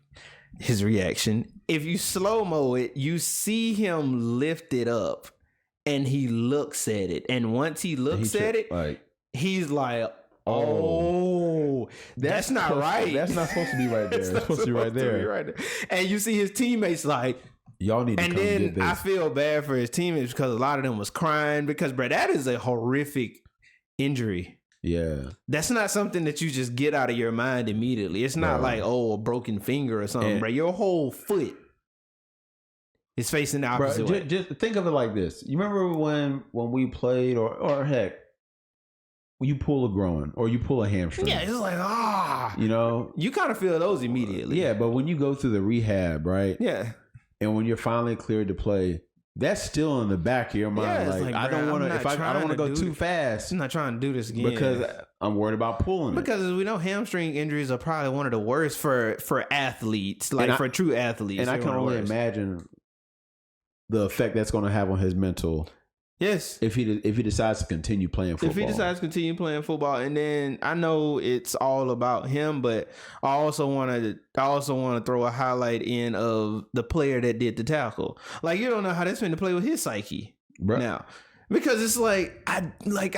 his reaction. If you slow mo it, you see him lift it up and he looks at it. And once he looks at it, like, he's like, oh, that's not right. That's not supposed to be right there. It's supposed to be right there. And you see his teammates like, y'all need to come get this. And then I feel bad for his teammates because a lot of them was crying because, bro, that is a horrific injury. Yeah. That's not something that you just get out of your mind immediately. It's not like, a broken finger or something, bro. Your whole foot is facing the opposite way. Just think of it like this. You remember when we played or heck, when you pull a groin or you pull a hamstring. Yeah, it's like, you know, you kind of feel those immediately. Yeah, but when you go through the rehab, right? Yeah. And when you're finally cleared to play, that's still in the back of your mind. Yeah, like I don't want to. I don't want to go too fast. I'm not trying to do this again because I'm worried about pulling. Because as we know, hamstring injuries are probably one of the worst for athletes, for true athletes. And I can only imagine the effect that's going to have on his mental. Yes, if he decides to continue playing football. If he decides to continue playing football, and then I know it's all about him, but I also want to throw a highlight in of the player that did the tackle. Like, you don't know how that's going to play with his psyche now, because it's like I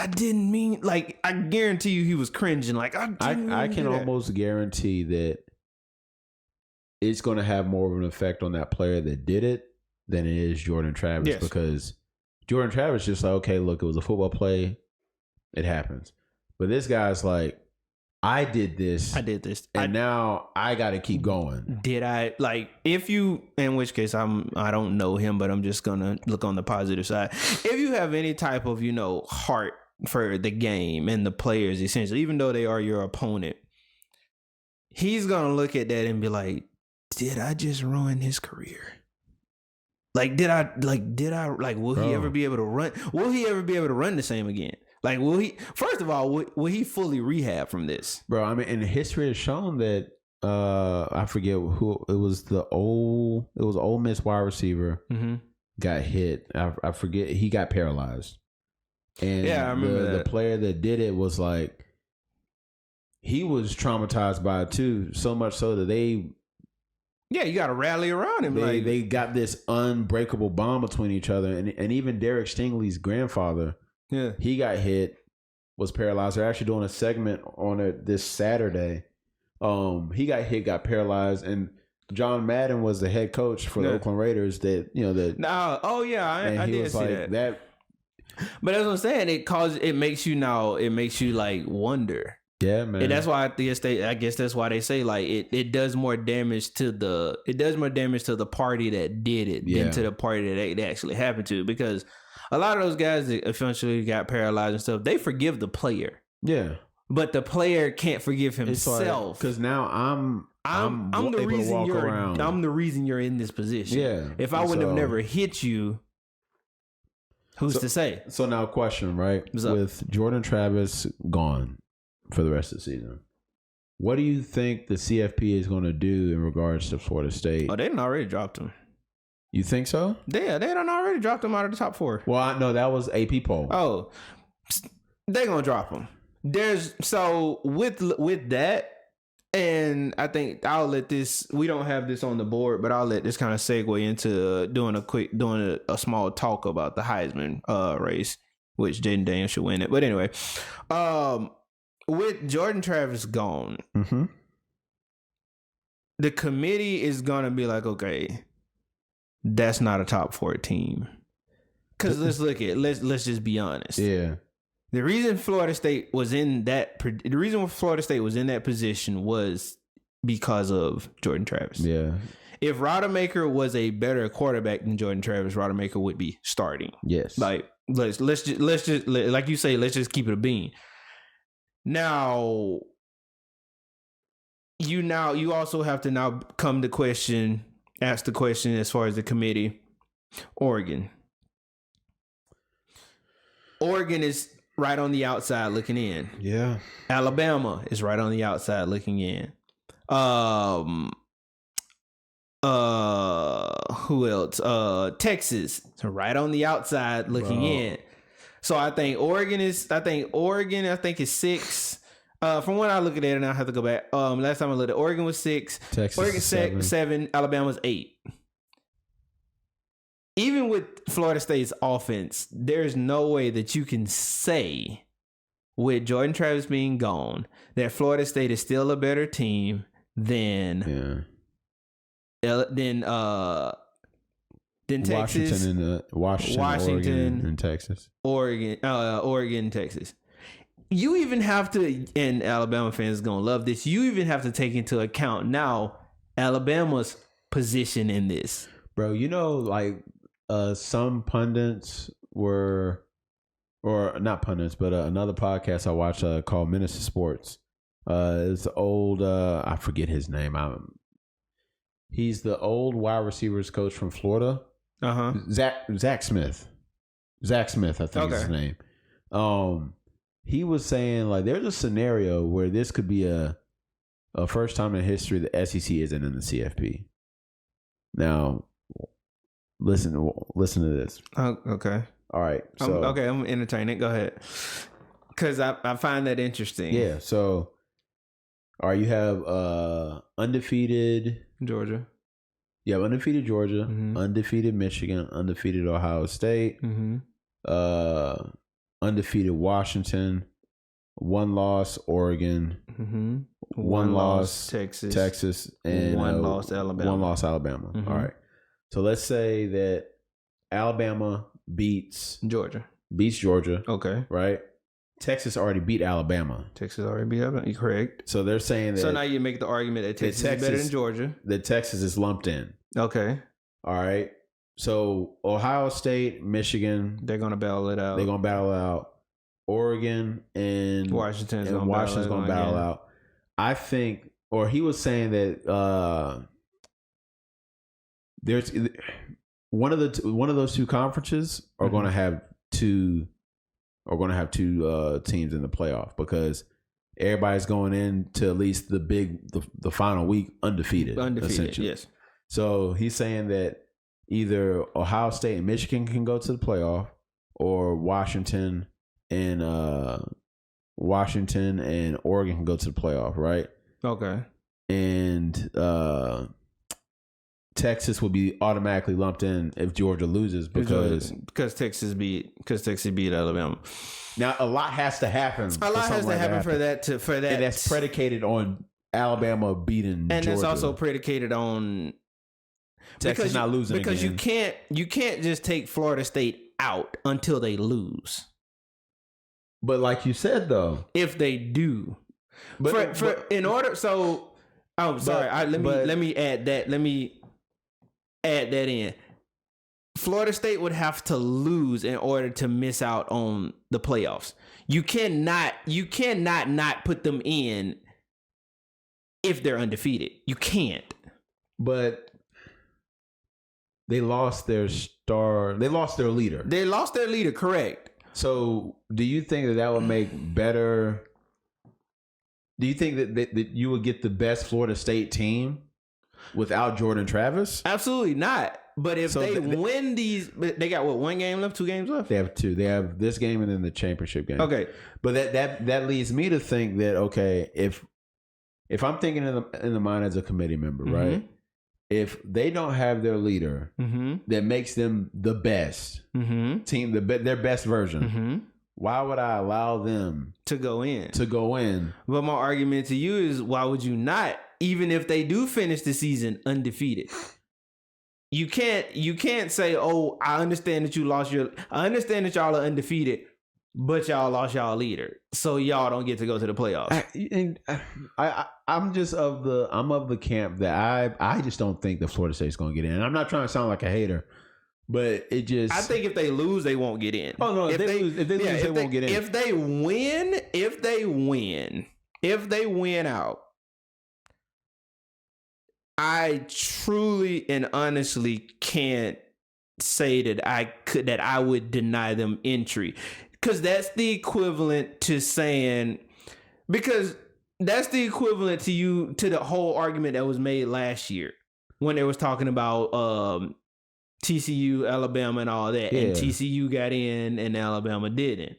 didn't mean, like, I guarantee you he was cringing. Like I can almost guarantee that it's going to have more of an effect on that player that did it than it is Jordan Travis, because Jordan Travis just like, okay, look, it was a football play. It happens. But this guy's like, I did this. And now I got to keep going. Did I, like, in which case I don't know him, but I'm just going to look on the positive side. If you have any type of, heart for the game and the players, essentially, even though they are your opponent, he's going to look at that and be like, did I just ruin his career? Will he ever be able to run? Will he ever be able to run the same again? Like, first of all, will he fully rehab from this? Bro, I mean, and history has shown that, I forget who, it was Ole Miss wide receiver, got hit. I forget, he got paralyzed. And I remember the player that did it was like, he was traumatized by it too, so much so that you got to rally around him. They got this unbreakable bond between each other. And even Derek Stingley's grandfather, he got hit, was paralyzed. They're actually doing a segment on it this Saturday. He got hit, got paralyzed. And John Madden was the head coach for the Oakland Raiders I did see that. But as I'm saying, it makes you like wonder. Yeah, man. And that's why I guess that's why they say, like, it does more damage to the party that did it than to the party that it actually happened to, because a lot of those guys that eventually got paralyzed and stuff, they forgive the player. Yeah. But the player can't forgive himself. Because now I'm the able to walk around. I'm the reason you're in this position. Yeah. If I would have never hit you, who's to say? So now question, right? With Jordan Travis gone for the rest of the season, what do you think the CFP is going to do in regards to Florida State? Oh, they done already dropped him. You think so? They done already dropped him out of the top 4. Well, I know that was AP poll. Oh, they gonna drop him. With that, and I think I'll let this. We don't have this on the board, but I'll let this kind of segue into doing a small talk about the Heisman race, which Jaden Daniels should win it. But anyway, with Jordan Travis gone, the committee is gonna be like, okay, that's not a top 4 team. Because let's just be honest. Yeah. The reason Florida State was in that position was because of Jordan Travis. Yeah. If Rodemaker was a better quarterback than Jordan Travis, Rodemaker would be starting. Yes. Like, let's just like you say, let's just keep it a bean. Now, you also have to now ask the question as far as the committee. Oregon is right on the outside looking in. Yeah. Alabama is right on the outside looking in. Who else? Texas, right on the outside looking in. So I think Oregon is 6. From when I look at it, and I have to go back. Last time I looked at Oregon was 6. Texas Oregon 7. Alabama's 8. Even with Florida State's offense, there's no way that you can say, with Jordan Travis being gone, that Florida State is still a better team than Texas, Washington, and Texas, Oregon, Texas. You even have to, and Alabama fans gonna love this. You even have to take into account now Alabama's position in this, bro. You know, like some pundits were, or not pundits, but another podcast I watched called Minister Sports. It's the old, I forget his name. He's the old wide receivers coach from Florida. Zach Smith. Zach Smith, I think is his name. He was saying, like, there's a scenario where this could be a first time in history the SEC isn't in the CFP. Now, listen to this. Okay. All right. So, I'm entertaining. Go ahead. Because I find that interesting. Yeah. So, all right, you have undefeated Georgia. You have undefeated Georgia, Mm-hmm. undefeated Michigan, undefeated Ohio State, Mm-hmm. Undefeated Washington, 1 loss Oregon, Mm-hmm. 1 loss Texas, and 1 loss Alabama. 1 loss Alabama. Mm-hmm. All right. So let's say that Alabama beats Georgia. Okay. Right? Texas already beat Alabama. Texas already beat Alabama. You're correct. So they're saying that. So now you make the argument that Texas is better than Georgia. That Texas is lumped in. Okay. All right. So Ohio State, Michigan, they're gonna battle it out. Oregon and Washington's gonna battle out. I think, or he was saying that there's one of those two conferences are Mm-hmm. going to have two teams in the playoff because everybody's going into at least the final week undefeated. Yes. So he's saying that either Ohio State and Michigan can go to the playoff, or Washington and Oregon can go to the playoff, right? Okay. And Texas will be automatically lumped in if Georgia loses because Texas beat Alabama. Now a lot has to happen. For that, and that's predicated on Alabama beating and Georgia. It's also predicated on Texas not losing because again. you can't just take Florida State out until they lose. But like you said, though, if they do, let me add that in. Florida State would have to lose in order to miss out on the playoffs. You cannot not put them in if they're undefeated. You can't. But they lost their star. They lost their leader. Correct. So, do you think that would make better? Do you think that you would get the best Florida State team without Jordan Travis? Absolutely not. But if they win these, they got 1 game left, 2 games left. They have 2. They have this game and then the championship game. Okay, but that leads me to think that if I'm thinking in the mind as a committee member, mm-hmm. right? If they don't have their leader mm-hmm. that makes them the best mm-hmm. team, their best version, mm-hmm. why would I allow them to go in? But my argument to you is, why would you not? Even if they do finish the season undefeated, you can't say, "Oh, I understand that I understand that y'all are undefeated, but y'all lost y'all leader, so y'all don't get to go to the playoffs." I'm of the camp that I just don't think that Florida State's going to get in. I'm not trying to sound like a hater, but I think if they lose, they won't get in. Oh no, if they lose, they won't get in. If they win out, I truly and honestly can't say that I would deny them entry. because that's the equivalent to saying, because that's the equivalent to the whole argument that was made last year when they was talking about TCU, Alabama, and all that, and TCU got in and Alabama didn't.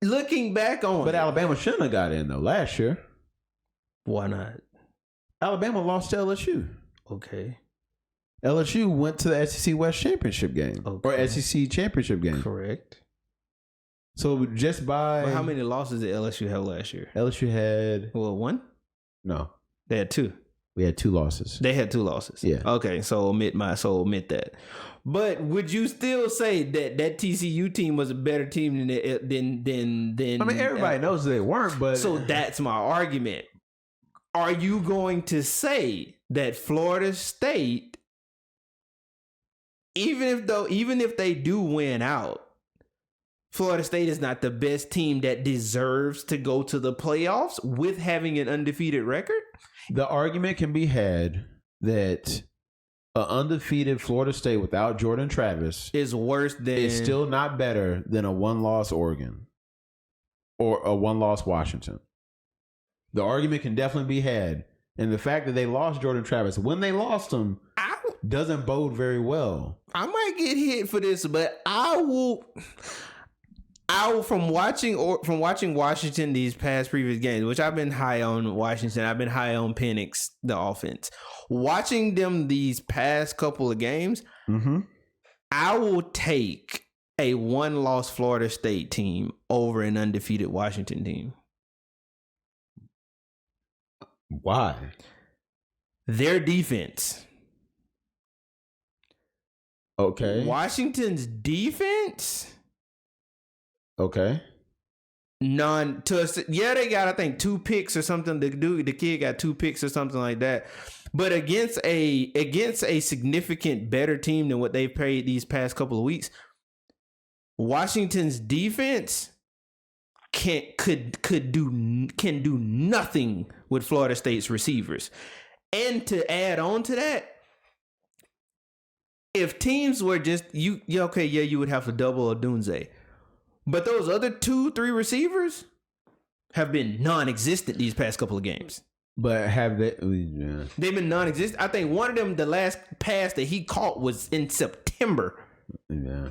Looking back on but Alabama shouldn't have got in though last year. Why not? Alabama lost to LSU. Okay. LSU went to the SEC West Championship game or SEC Championship game. Correct. So just by... But how many losses did LSU have last year? LSU had... Well, one? No. They had two. We had 2 losses. They had 2 losses. Yeah. Okay, so omit that. But would you still say that TCU team was a better team than I mean, everybody knows they weren't, but... So that's my argument. Are you going to say that Florida State, even if they do win out, Florida State is not the best team that deserves to go to the playoffs with having an undefeated record? The argument can be had that an undefeated Florida State without Jordan Travis is worse than... It's still not better than a 1-loss Oregon or a 1-loss Washington. The argument can definitely be had. And the fact that they lost Jordan Travis, when they lost him, doesn't bode very well. I might get hit for this, but I will from watching Washington these past previous games, which I've been high on Washington, I've been high on Penix, the offense. Watching them these past couple of games, I will take a 1-loss Florida State team over an undefeated Washington team. Why? Their defense. Okay. Washington's defense. Okay. They got, I think, 2 picks or something. The kid got 2 picks or something like that. But against a significant better team than what they've played these past couple of weeks, Washington's defense can do nothing with Florida State's receivers. And to add on to that, if teams were just you would have to double Odunze. But those other 2-3 receivers have been non-existent these past couple of games. But have they? Yeah. They've been non-existent. I think one of them, the last pass that he caught was in September. Yeah.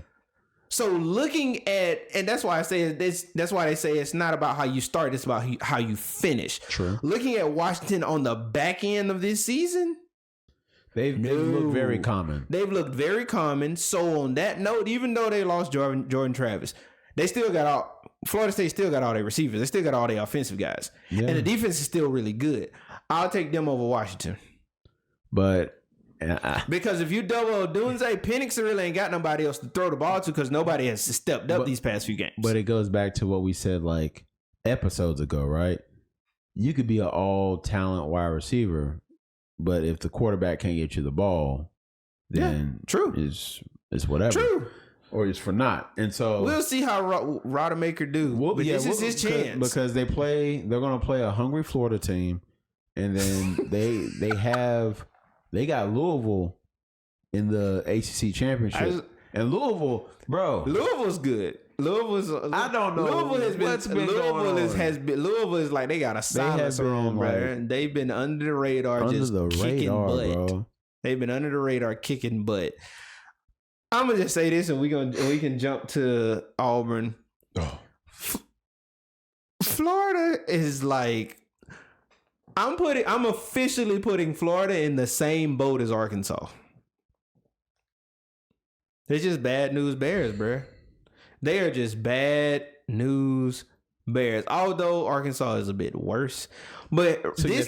So looking at, and that's why I say this. That's why they say it's not about how you start; it's about how you finish. True. Looking at Washington on the back end of this season, they've looked very common. They've looked very common. So on that note, even though they lost Jordan Travis, they still got all. Florida State still got all their receivers. They still got all their offensive guys, and the defense is still really good. I'll take them over Washington, but. Because if you double Odunze, Penix really ain't got nobody else to throw the ball to because nobody has stepped up these past few games. But it goes back to what we said like episodes ago, right? You could be an all-talent wide receiver, but if the quarterback can't get you the ball, then true. It's whatever. True. Or it's for naught. And so we'll see how Rodemaker do. This is his chance. Because they're going to play a hungry Florida team, and then they got Louisville in the ACC championship. And Louisville's good. I don't know. Louisville is like they got a silencer on, bro. They've been under the radar, kicking butt. Bro. They've been under the radar kicking butt. I'm gonna just say this, and we can jump to Auburn. Oh. Florida is like. I'm officially putting Florida in the same boat as Arkansas. They're just bad news bears, bro. They are just bad news bears. Although Arkansas is a bit worse, but these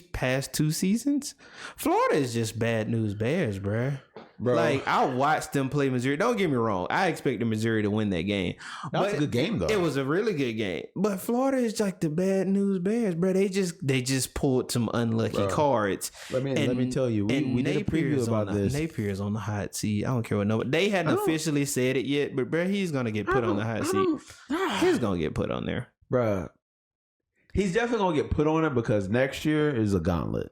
past 2 seasons, Florida is just bad news bears, bro. Like, I watched them play Missouri. Don't get me wrong. I expected Missouri to win that game. That was a good game, though. It was a really good game. But Florida is like the bad news bears, bro. They just pulled some unlucky cards. Let me tell you, we did a preview about this. Napier's on the hot seat. I don't care what nobody. They hadn't officially said it yet, but bro, he's gonna get put on the hot seat. He's gonna get put on there, bro. He's definitely gonna get put on it because next year is a gauntlet.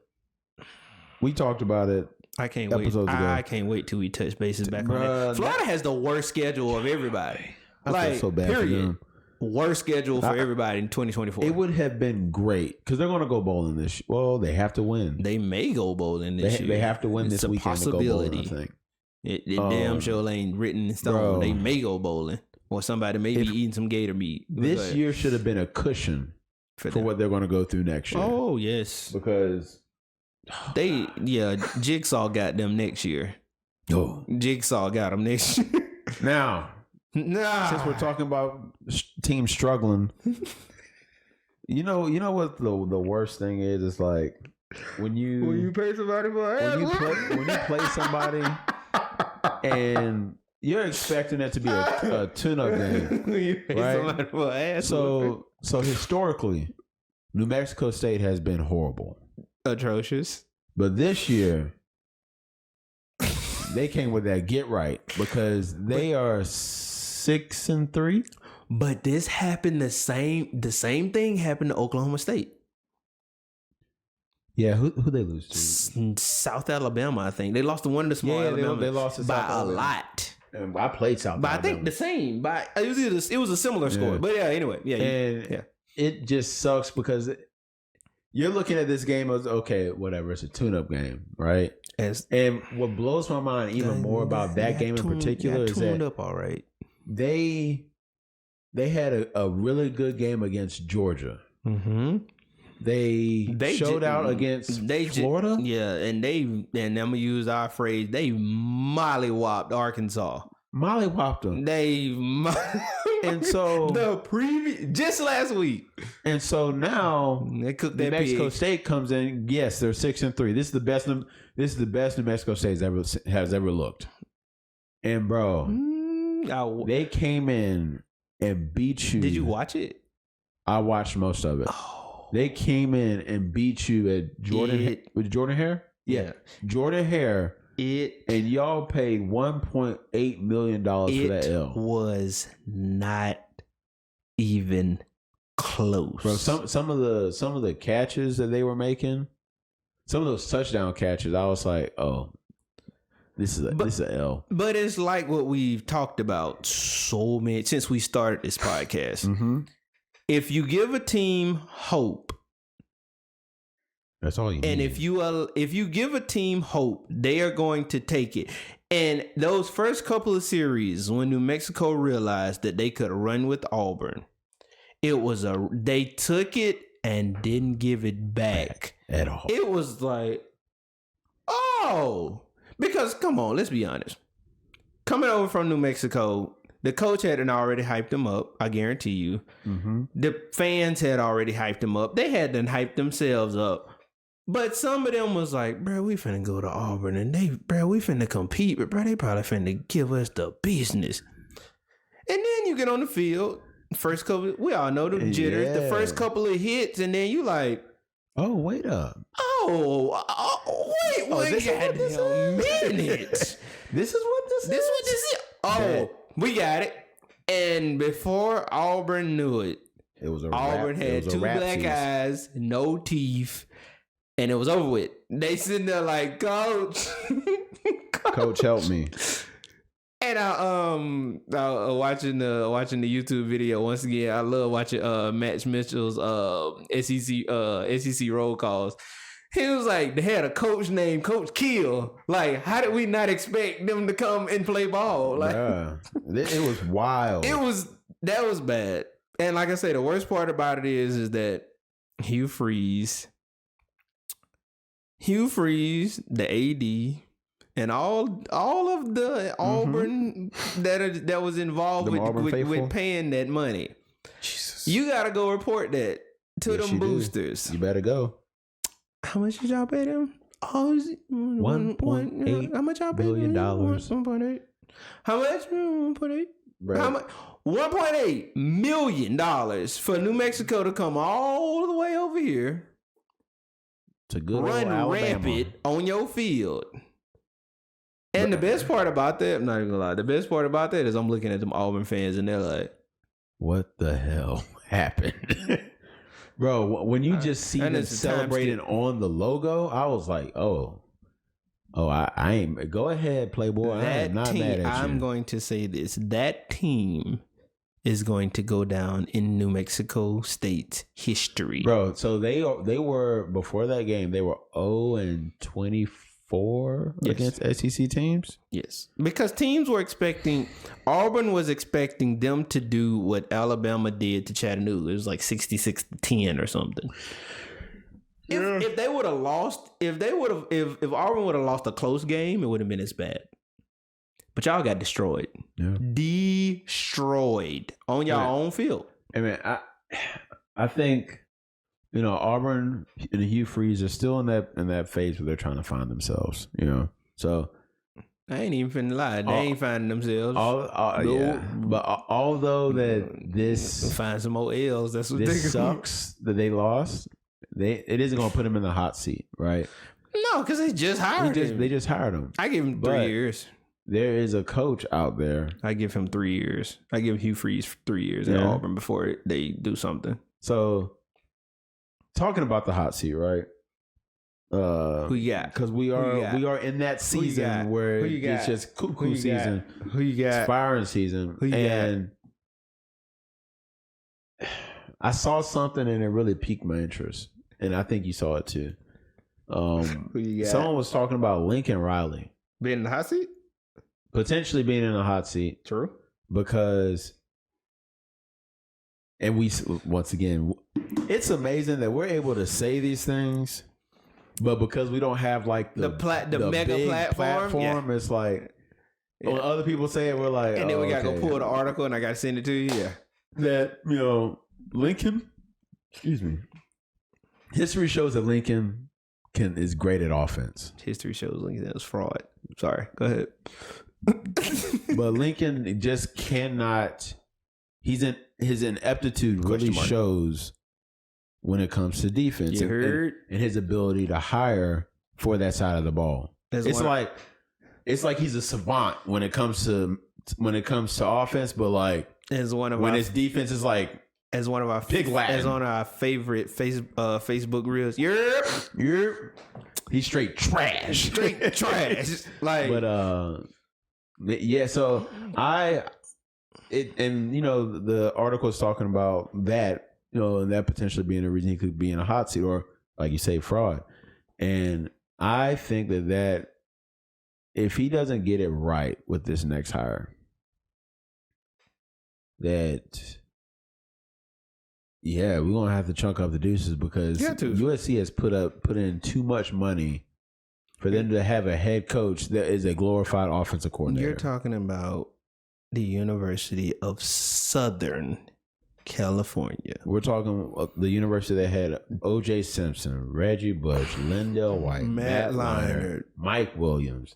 We talked about it I can't wait. I can't wait till we touch bases back on that. Florida has the worst schedule of everybody. I feel so bad for them. Worst schedule for everybody in 2024. It would have been great because they're going to go bowling this year. Well, they have to win. They may go bowling this year. They have to win this weekend to go bowling, I think. It damn sure ain't written in stone. Bro, they may go bowling. Or somebody may be eating some gator meat. This year should have been a cushion for what they're going to go through next year. Oh, yes. Because Jigsaw got them next year. Oh. Jigsaw got them next year. Now, since we're talking about teams struggling, you know what the worst thing is? It's like when you pay somebody for when you play somebody and you're expecting it to be a tune-up game, right? So historically, New Mexico State has been horrible, atrocious. But this year, they came with that get right because they are 6-3. But this happened the same thing happened to Oklahoma State. Yeah, who they lose to? South Alabama, I think. They lost to one of the small Alabama. They lost to by South Alabama. A lot. And I played South Alabama. But I think the same. It was a similar score. But anyway. It just sucks because you're looking at this game as, okay, whatever, it's a tune-up game, right? And what blows my mind even more about that game in particular is that up all right. They had a really good game against Georgia. Mm-hmm. They showed out against Florida. And I'm gonna use our phrase, they mollywopped Arkansas. Mollywopped them. And so just last week. And so now they cooked New Mexico State comes in. Yes, they're 6-3. This is the best New Mexico State has ever looked. And bro, they came in and beat you. Did you watch it? I watched most of it. Oh. They came in and beat you at Jordan with Jordan Hare. Yeah, Jordan Hare. And y'all paid $1.8 million for that L. It was not even close. Bro, some of the catches that they were making, some of those touchdown catches, I was like, oh, this is an L. But it's like what we've talked about so many since we started this podcast. Mm-hmm. If you give a team hope, that's all you need. And if you give a team hope, they are going to take it. And those first couple of series, when New Mexico realized that they could run with Auburn, they took it and didn't give it back at all. It was like, because come on, let's be honest. Coming over from New Mexico, the coach hadn't already hyped them up. I guarantee you. Mm-hmm. The fans had already hyped them up. They hadn't hyped themselves up. But some of them was like, bro, we finna go to Auburn and we finna compete, but bro, they probably finna give us the business. And then you get on the field, first couple, we all know the jitters, the first couple of hits, and then you like, oh, wait up. Wait a minute. This is what this is? Oh, we got it. And before Auburn knew it, Auburn had two black eyes, no teeth, and it was over with. They sitting there like, Coach, help me. And I watching the YouTube video once again. I love watching Matt Mitchell's SEC roll calls. He was like, they had a coach named Coach Kill. Like, how did we not expect them to come and play ball? Like, it was wild. That was bad. And like I say, the worst part about it is that Hugh Freeze, the AD, and all of the Auburn that was involved with paying that money. Jesus. You got to go report that to them boosters. You better go. How much did y'all pay them? Oh, $1.8 how much y'all paid billion. $1.8. How much? 1.8. How much? $1.8 million for New Mexico to come all the way over here to good run rampant on your field. And the best part about that, I'm not even gonna lie, the best part about that is I'm looking at them Auburn fans and they're like, what the hell happened? Bro, when you just see them celebrating on the logo, I was like, oh, Oh, I ain't. Go ahead, Playboy. I am not mad at you. I'm going to say this. That team is going to go down in New Mexico State's history. Bro, so they were, before that game, they were 0-24 against SEC teams? Yes. Because teams were expecting, Auburn was expecting them to do what Alabama did to Chattanooga. It was like 66-10 or something. If they would have lost, if Auburn would have lost a close game, it would have been as bad. But y'all got destroyed. Yeah. Destroyed on your own field. I mean, I think, Auburn and Hugh Freeze are still in that phase where they're trying to find themselves, So I ain't even finna lie. They ain't finding themselves. Yeah. But although that this find some more L's, that's what this sucks that they lost. It isn't going to put him in the hot seat, right? No, because they just hired him. They just hired him. I give him 3 years. There is a coach out there. I give him 3 years. I give Hugh Freeze 3 years at Auburn before they do something. So, talking about the hot seat, right? Who you got? Because we are in that season where it's just cuckoo season. Who you got? It's firing season. Who you got? I saw something and it really piqued my interest. And I think you saw it too. Who you got? Someone was talking about Lincoln Riley being in the hot seat? Potentially being in a hot seat. True. Because, and once again, it's amazing that we're able to say these things, but because we don't have like the mega big platform, it's like, when other people say it, we're like, and then we gotta go pull the article and I gotta send it to you. Yeah. That, Lincoln, excuse me. History shows that Lincoln is great at offense. History shows Lincoln is fraud. Sorry, go ahead. But Lincoln just cannot. His ineptitude really shows when it comes to defense. You heard? And his ability to hire for that side of the ball. It's like he's a savant when it comes to offense, but like when his defense is like. As one of our favorite Facebook reels. Yep. He's straight trash. Straight trash. Like, but yeah. So the article is talking about that, and that potentially being a reason he could be in a hot seat or, like you say, fraud. And I think that if he doesn't get it right with this next hire, that. Yeah, we're gonna have to chunk up the deuces because USC has put in too much money for them to have a head coach that is a glorified offensive coordinator. You're talking about the University of Southern California. We're talking the university that had O.J. Simpson, Reggie Bush, Lindell White, Matt Leinart, Mike Williams,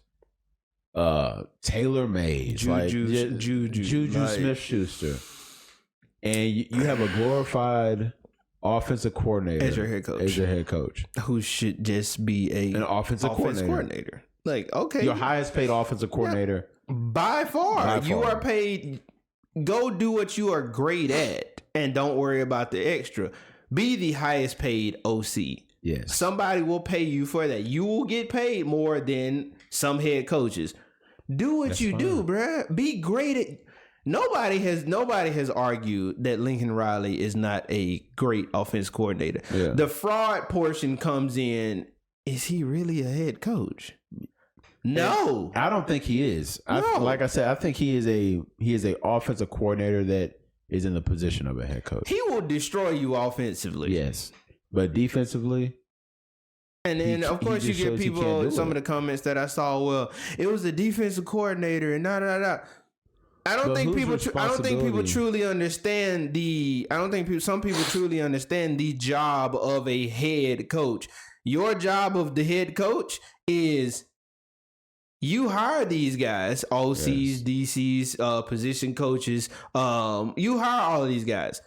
Taylor Mays, Juju Smith-Schuster. And you have a glorified offensive coordinator as your head coach, who should just be an offensive coordinator. Like, okay, your highest paid offensive coordinator by far. You are paid. Go do what you are great at, and don't worry about the extra. Be the highest paid OC. Yes, somebody will pay you for that. You will get paid more than some head coaches. Do what you do, bruh. Be great at. Nobody has argued that Lincoln Riley is not a great offense coordinator. Yeah. The fraud portion comes in. Is he really a head coach? No, I don't think he is. No. Like I said, I think he is a offensive coordinator that is in the position of a head coach. He will destroy you offensively. Yes, but defensively. And then, of course, you get people. Some of the comments that I saw. Well, it was a defensive coordinator, and I don't think people truly understand some people truly understand the job of a head coach. Your job of the head coach is you hire these guys, OCs, DCs, position coaches. You hire all of these guys.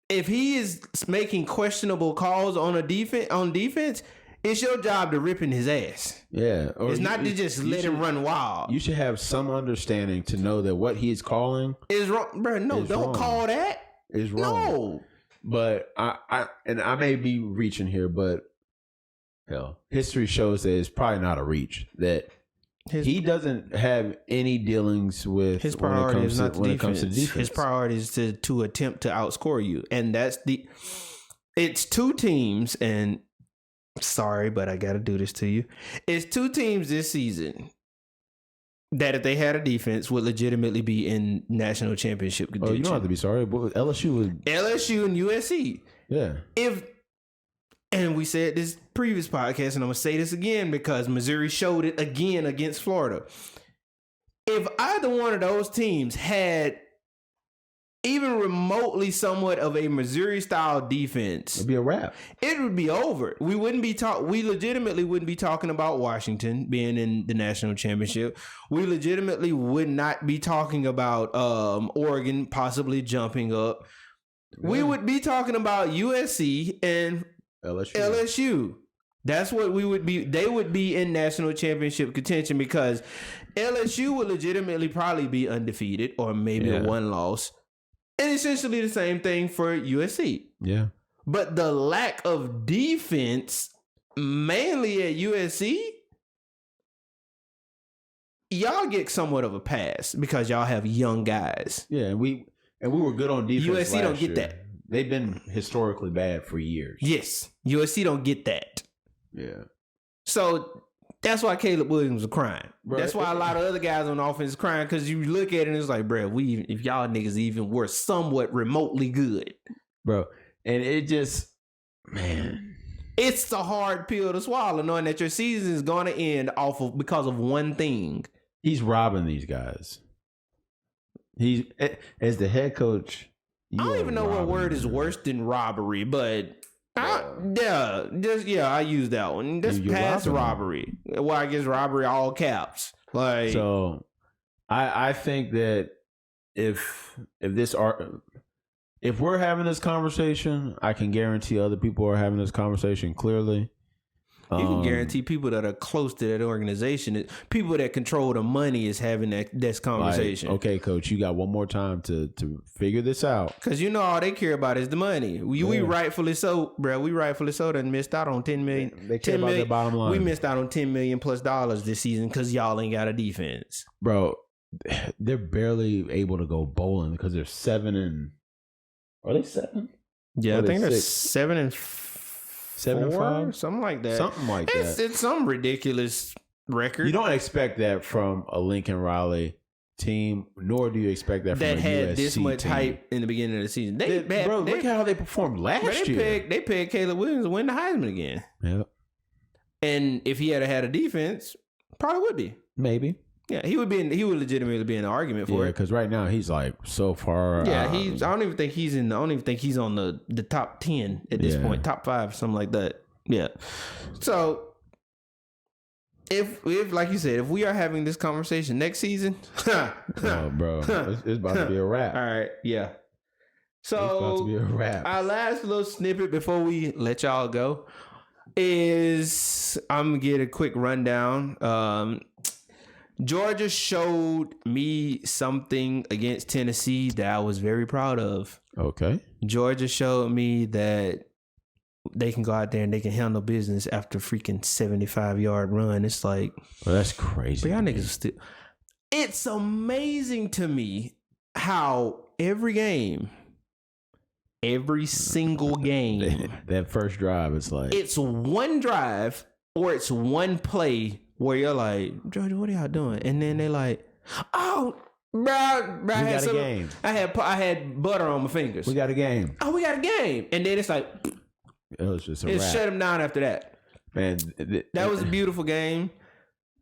If he is making questionable calls on defense, it's your job to rip in his ass. Yeah. It's not to just let him run wild. You should have some understanding to know that what he's calling is wrong. Bro, no, don't call that. Is wrong. No. But I may be reaching here, but hell, history shows that it's probably not a reach. That he doesn't have any dealings with his priority is not when it comes to defense. His priority is to attempt to outscore you, and it's two teams. And sorry, but I got to do this to you. It's two teams this season that if they had a defense would legitimately be in national championship contention. Oh, you don't have to be sorry, but LSU and USC. Yeah. And we said this previous podcast, and I'm going to say this again because Missouri showed it again against Florida. If either one of those teams had even remotely somewhat of a Missouri-style defense, it'd be a wrap. It would be over. We legitimately wouldn't be talking about Washington being in the national championship. We legitimately would not be talking about Oregon possibly jumping up. Yeah. We would be talking about USC and LSU. That's what we would be. They would be in national championship contention because LSU would legitimately probably be undefeated or maybe a one loss. And essentially the same thing for USC. Yeah. But the lack of defense, mainly at USC, y'all get somewhat of a pass because y'all have young guys. Yeah, and we were good on defense. USC don't get that. They've been historically bad for years. Yes. USC don't get that. Yeah. So that's why Caleb Williams was crying. Bro, that's why a lot of other guys on offense is crying because you look at it and it's like, bro, if y'all niggas even were somewhat remotely good. Bro, and it just, man. It's the hard pill to swallow knowing that your season is going to end because of one thing. He's robbing these guys. He's, as the head coach. I don't even know what word is worse than robbery, but I use that one. That's past robbery. Well, I guess robbery all caps. Like, so I think that if we're having this conversation, I can guarantee other people are having this conversation clearly. You can guarantee people that are close to that organization, people that control the money, is having this conversation. Like, okay, coach, you got one more time to figure this out. Because all they care about is the money. We rightfully so, bro. We rightfully so done missed out on $10 million. They care about their bottom line. We missed out on $10 million plus this season because y'all ain't got a defense, bro. They're barely able to go bowling because they're 7 Are they 7? Yeah, I think they're 7-4, 7-5, something like that. Something like that. It's some ridiculous record. You don't expect that from a Lincoln Riley team, nor do you expect that from a USC had this much team. Hype in the beginning of the season. Look at how they performed last year. They pegged Caleb Williams to win the Heisman again. Yeah, and if he had a defense, probably would be. Maybe. Yeah, he would legitimately be in an argument for it. Because right now he's like so far. Yeah, I don't even think he's on the top 10 at this point, top 5, something like that. Yeah. So if like you said, if we are having this conversation next season, oh, bro, it's about to be a wrap. All right, yeah. So it's about to be a wrap. Our last little snippet before we let y'all go is I'm gonna get a quick rundown. Georgia showed me something against Tennessee that I was very proud of. Okay. Georgia showed me that they can go out there and they can handle business after a freaking 75-yard run. It's like, well, that's crazy. But y'all niggas still. It's amazing to me how every single game, that first drive, it's one drive or it's one play where you're like, Georgia, what are y'all doing? And then they like, oh, bro, I had a game. I had butter on my fingers. We got a game. Oh, we got a game. And then it's like, it was just a wrap. Shut him down after that. Man, that was a beautiful game.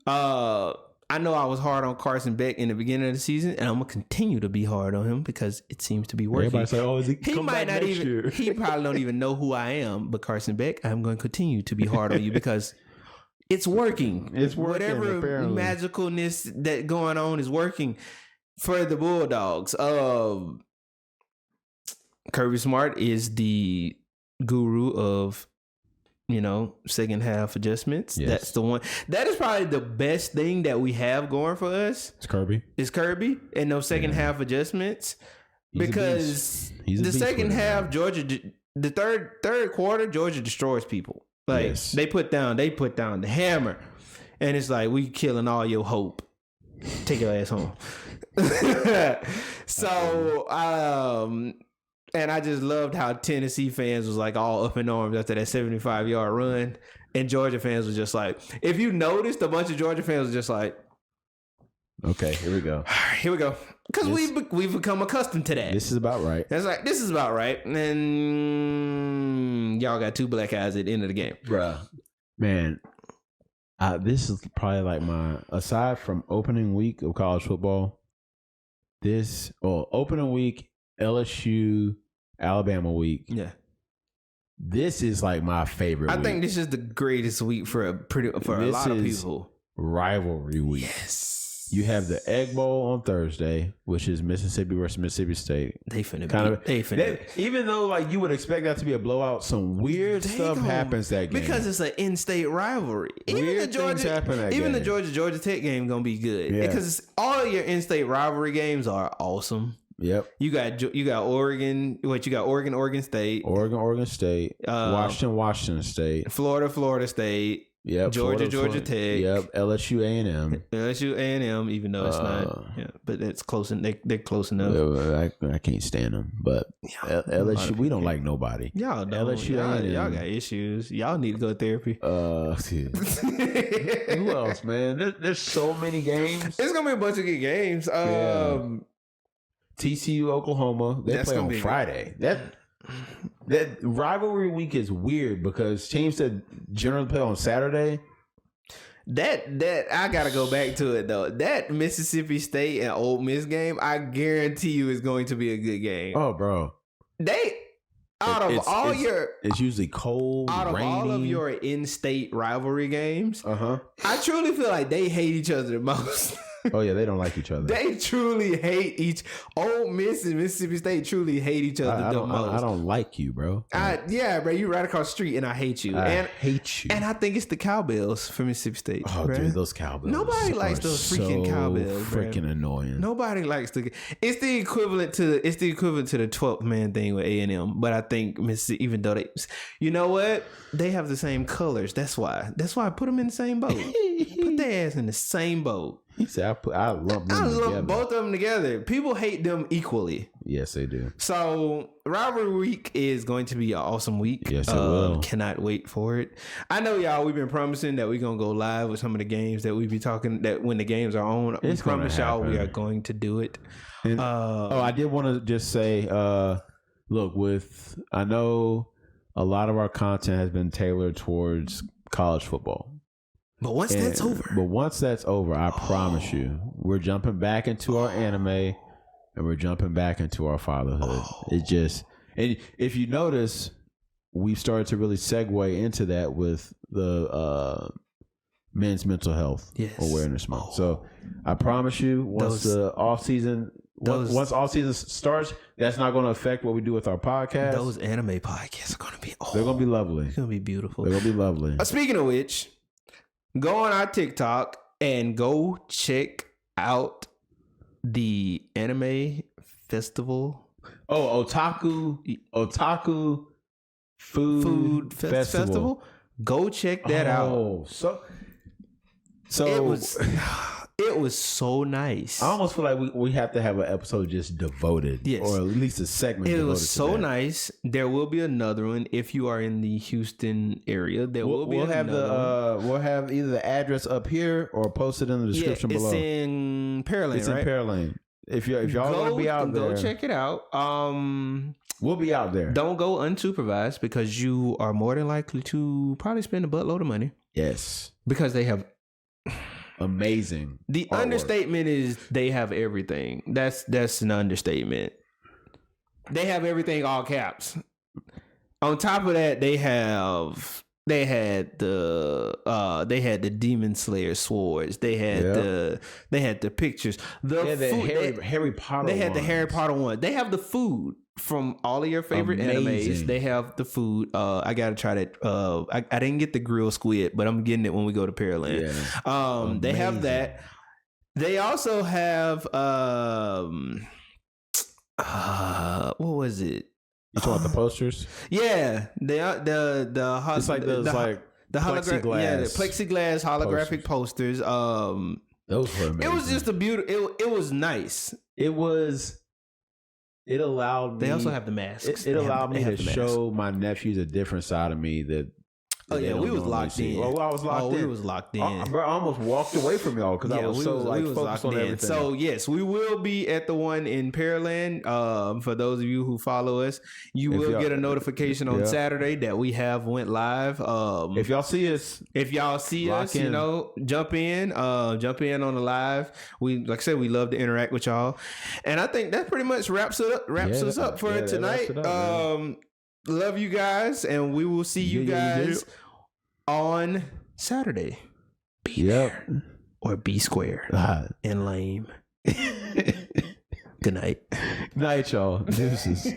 I know I was hard on Carson Beck in the beginning of the season, and I'm gonna continue to be hard on him because it seems to be working. Everybody say, "Oh, is he might not even. Year? He probably don't even know who I am." But Carson Beck, I'm going to continue to be hard on you because it's working. It's working. Whatever apparently. magicalness that going on is working for the Bulldogs. Kirby Smart is the guru of, second half adjustments. Yes. That's the one. That is probably the best thing that we have going for us. It's Kirby and those second half adjustments. Because the second half, Georgia, the third quarter, Georgia destroys people. Like Yes. they put down the hammer, and it's like we killing all your hope. Take your ass home. So, and I just loved how Tennessee fans was like all up in arms after that 75-yard run, and Georgia fans was just like, if you noticed, a bunch of Georgia fans was just like, okay, here we go. Here we go. Because we've become accustomed to that. This is about right. It's like, this is about right. And y'all got 2 black eyes at the end of the game. Bruh. Man, this is probably like aside from opening week of college football, opening week, LSU, Alabama week. Yeah. This is like my favorite week. I think this is the greatest week for a lot of people. Rivalry week. Yes. You have the Egg Bowl on Thursday, which is Mississippi versus Mississippi State. They finna even though like you would expect that to be a blowout, some weird stuff happens that game. Because it's an in-state rivalry. Weird things happen that game. Even the Georgia Tech game gonna be good. Yeah. Because all of your in-state rivalry games are awesome. Yep. You got Oregon. You got Oregon State. Oregon State. Washington State. Florida State. Yep. Georgia Tech. Yep. LSU A&M. Even though it's not. Yeah, but it's close. They're close enough. I can't stand them. But LSU, we don't like nobody. Y'all don't. LSU A&M. Y'all got issues. Y'all need to go to therapy. Who else, man? There's so many games. It's gonna be a bunch of good games. TCU, Oklahoma. They play on Friday. That rivalry week is weird because teams that generally play on Saturday. That I gotta go back to it though. That Mississippi State and Ole Miss game, I guarantee you, is going to be a good game. Oh, bro! It's usually cold. Out of rainy. all of your in-state rivalry games, I truly feel like they hate each other the most. Oh yeah, they don't like each other. They truly hate Ole Miss and Mississippi State truly hate each other the most. I don't like you, bro. Yeah, bro, you right across the street and I hate you. I hate you. And I think it's the Cowbells for Mississippi State. Oh, bro. dude, those Cowbells. Nobody likes those freaking Cowbells. Freaking annoying. Nobody likes it's the equivalent to the 12th man thing with A&M. But I think Mississippi, even though you know what? They have the same colors. That's why I put them in the same boat. Put their ass in the same boat. He said, I lump them together. Lump both of them together. People hate them equally. Yes, they do. So, rivalry week is going to be an awesome week. Yes, it will. Cannot wait for it. I know, y'all, we've been promising that we're going to go live with some of the games that we be talking, that when the games are on. We promise y'all we are going to do it. And, I did want to just say, look, I know a lot of our content has been tailored towards college football. But once that's over, I promise you, we're jumping back into our anime and we're jumping back into our fatherhood. And if you notice, we've started to really segue into that with the Men's Mental Health Awareness Month. So I promise you, once off season starts, that's not going to affect what we do with our podcast. Those anime podcasts are going to be they're going to be lovely. It's going to be beautiful. They're going to be lovely. Speaking of which, go on our TikTok and go check out the anime festival. Oh, Otaku Food Festival. Go check that out. So it was so nice. I almost feel like we have to have an episode just devoted, or at least a segment. It was so nice. There will be another one if you are in the Houston area. We'll have either the address up here or posted in the description below. It's in Pearland. It's in Pearland. If y'all want to be out there, go check it out. We'll be out there. Don't go unsupervised because you are more than likely to probably spend a buttload of money. Yes, because they have amazing. The artwork. Understatement is they have everything. That's an understatement. They have everything all caps. On top of that, they had the Demon Slayer swords. They had the pictures. The Harry Potter. They had the Harry Potter one. They have the food from all of your favorite animes. They have the food. I gotta try that. I didn't get the grilled squid, but I'm getting it when we go to Pearland. Yeah. They have that. They also have what was it? You talking about the posters? Yeah, It's like those the plexiglass. Yeah, the plexiglass holographic posters. Those were amazing. It was just a beautiful. It was nice. It allowed me. They also have the masks. It allowed me to show my nephews a different side of me that. Oh yeah, we was locked in. Oh, I was locked in. We was locked in. Bro, I almost walked away from y'all because I was so focused on everything. So yes, we will be at the one in Pearland. For those of you who follow us, you will get a notification on Saturday that we have went live. If y'all see us, you know, jump in on the live. We, like I said, we love to interact with y'all, and I think that pretty much wraps us up for tonight. Love you guys, and we will see you guys on Saturday. Be there or be square and lame. Good night. Night, y'all. Deuces.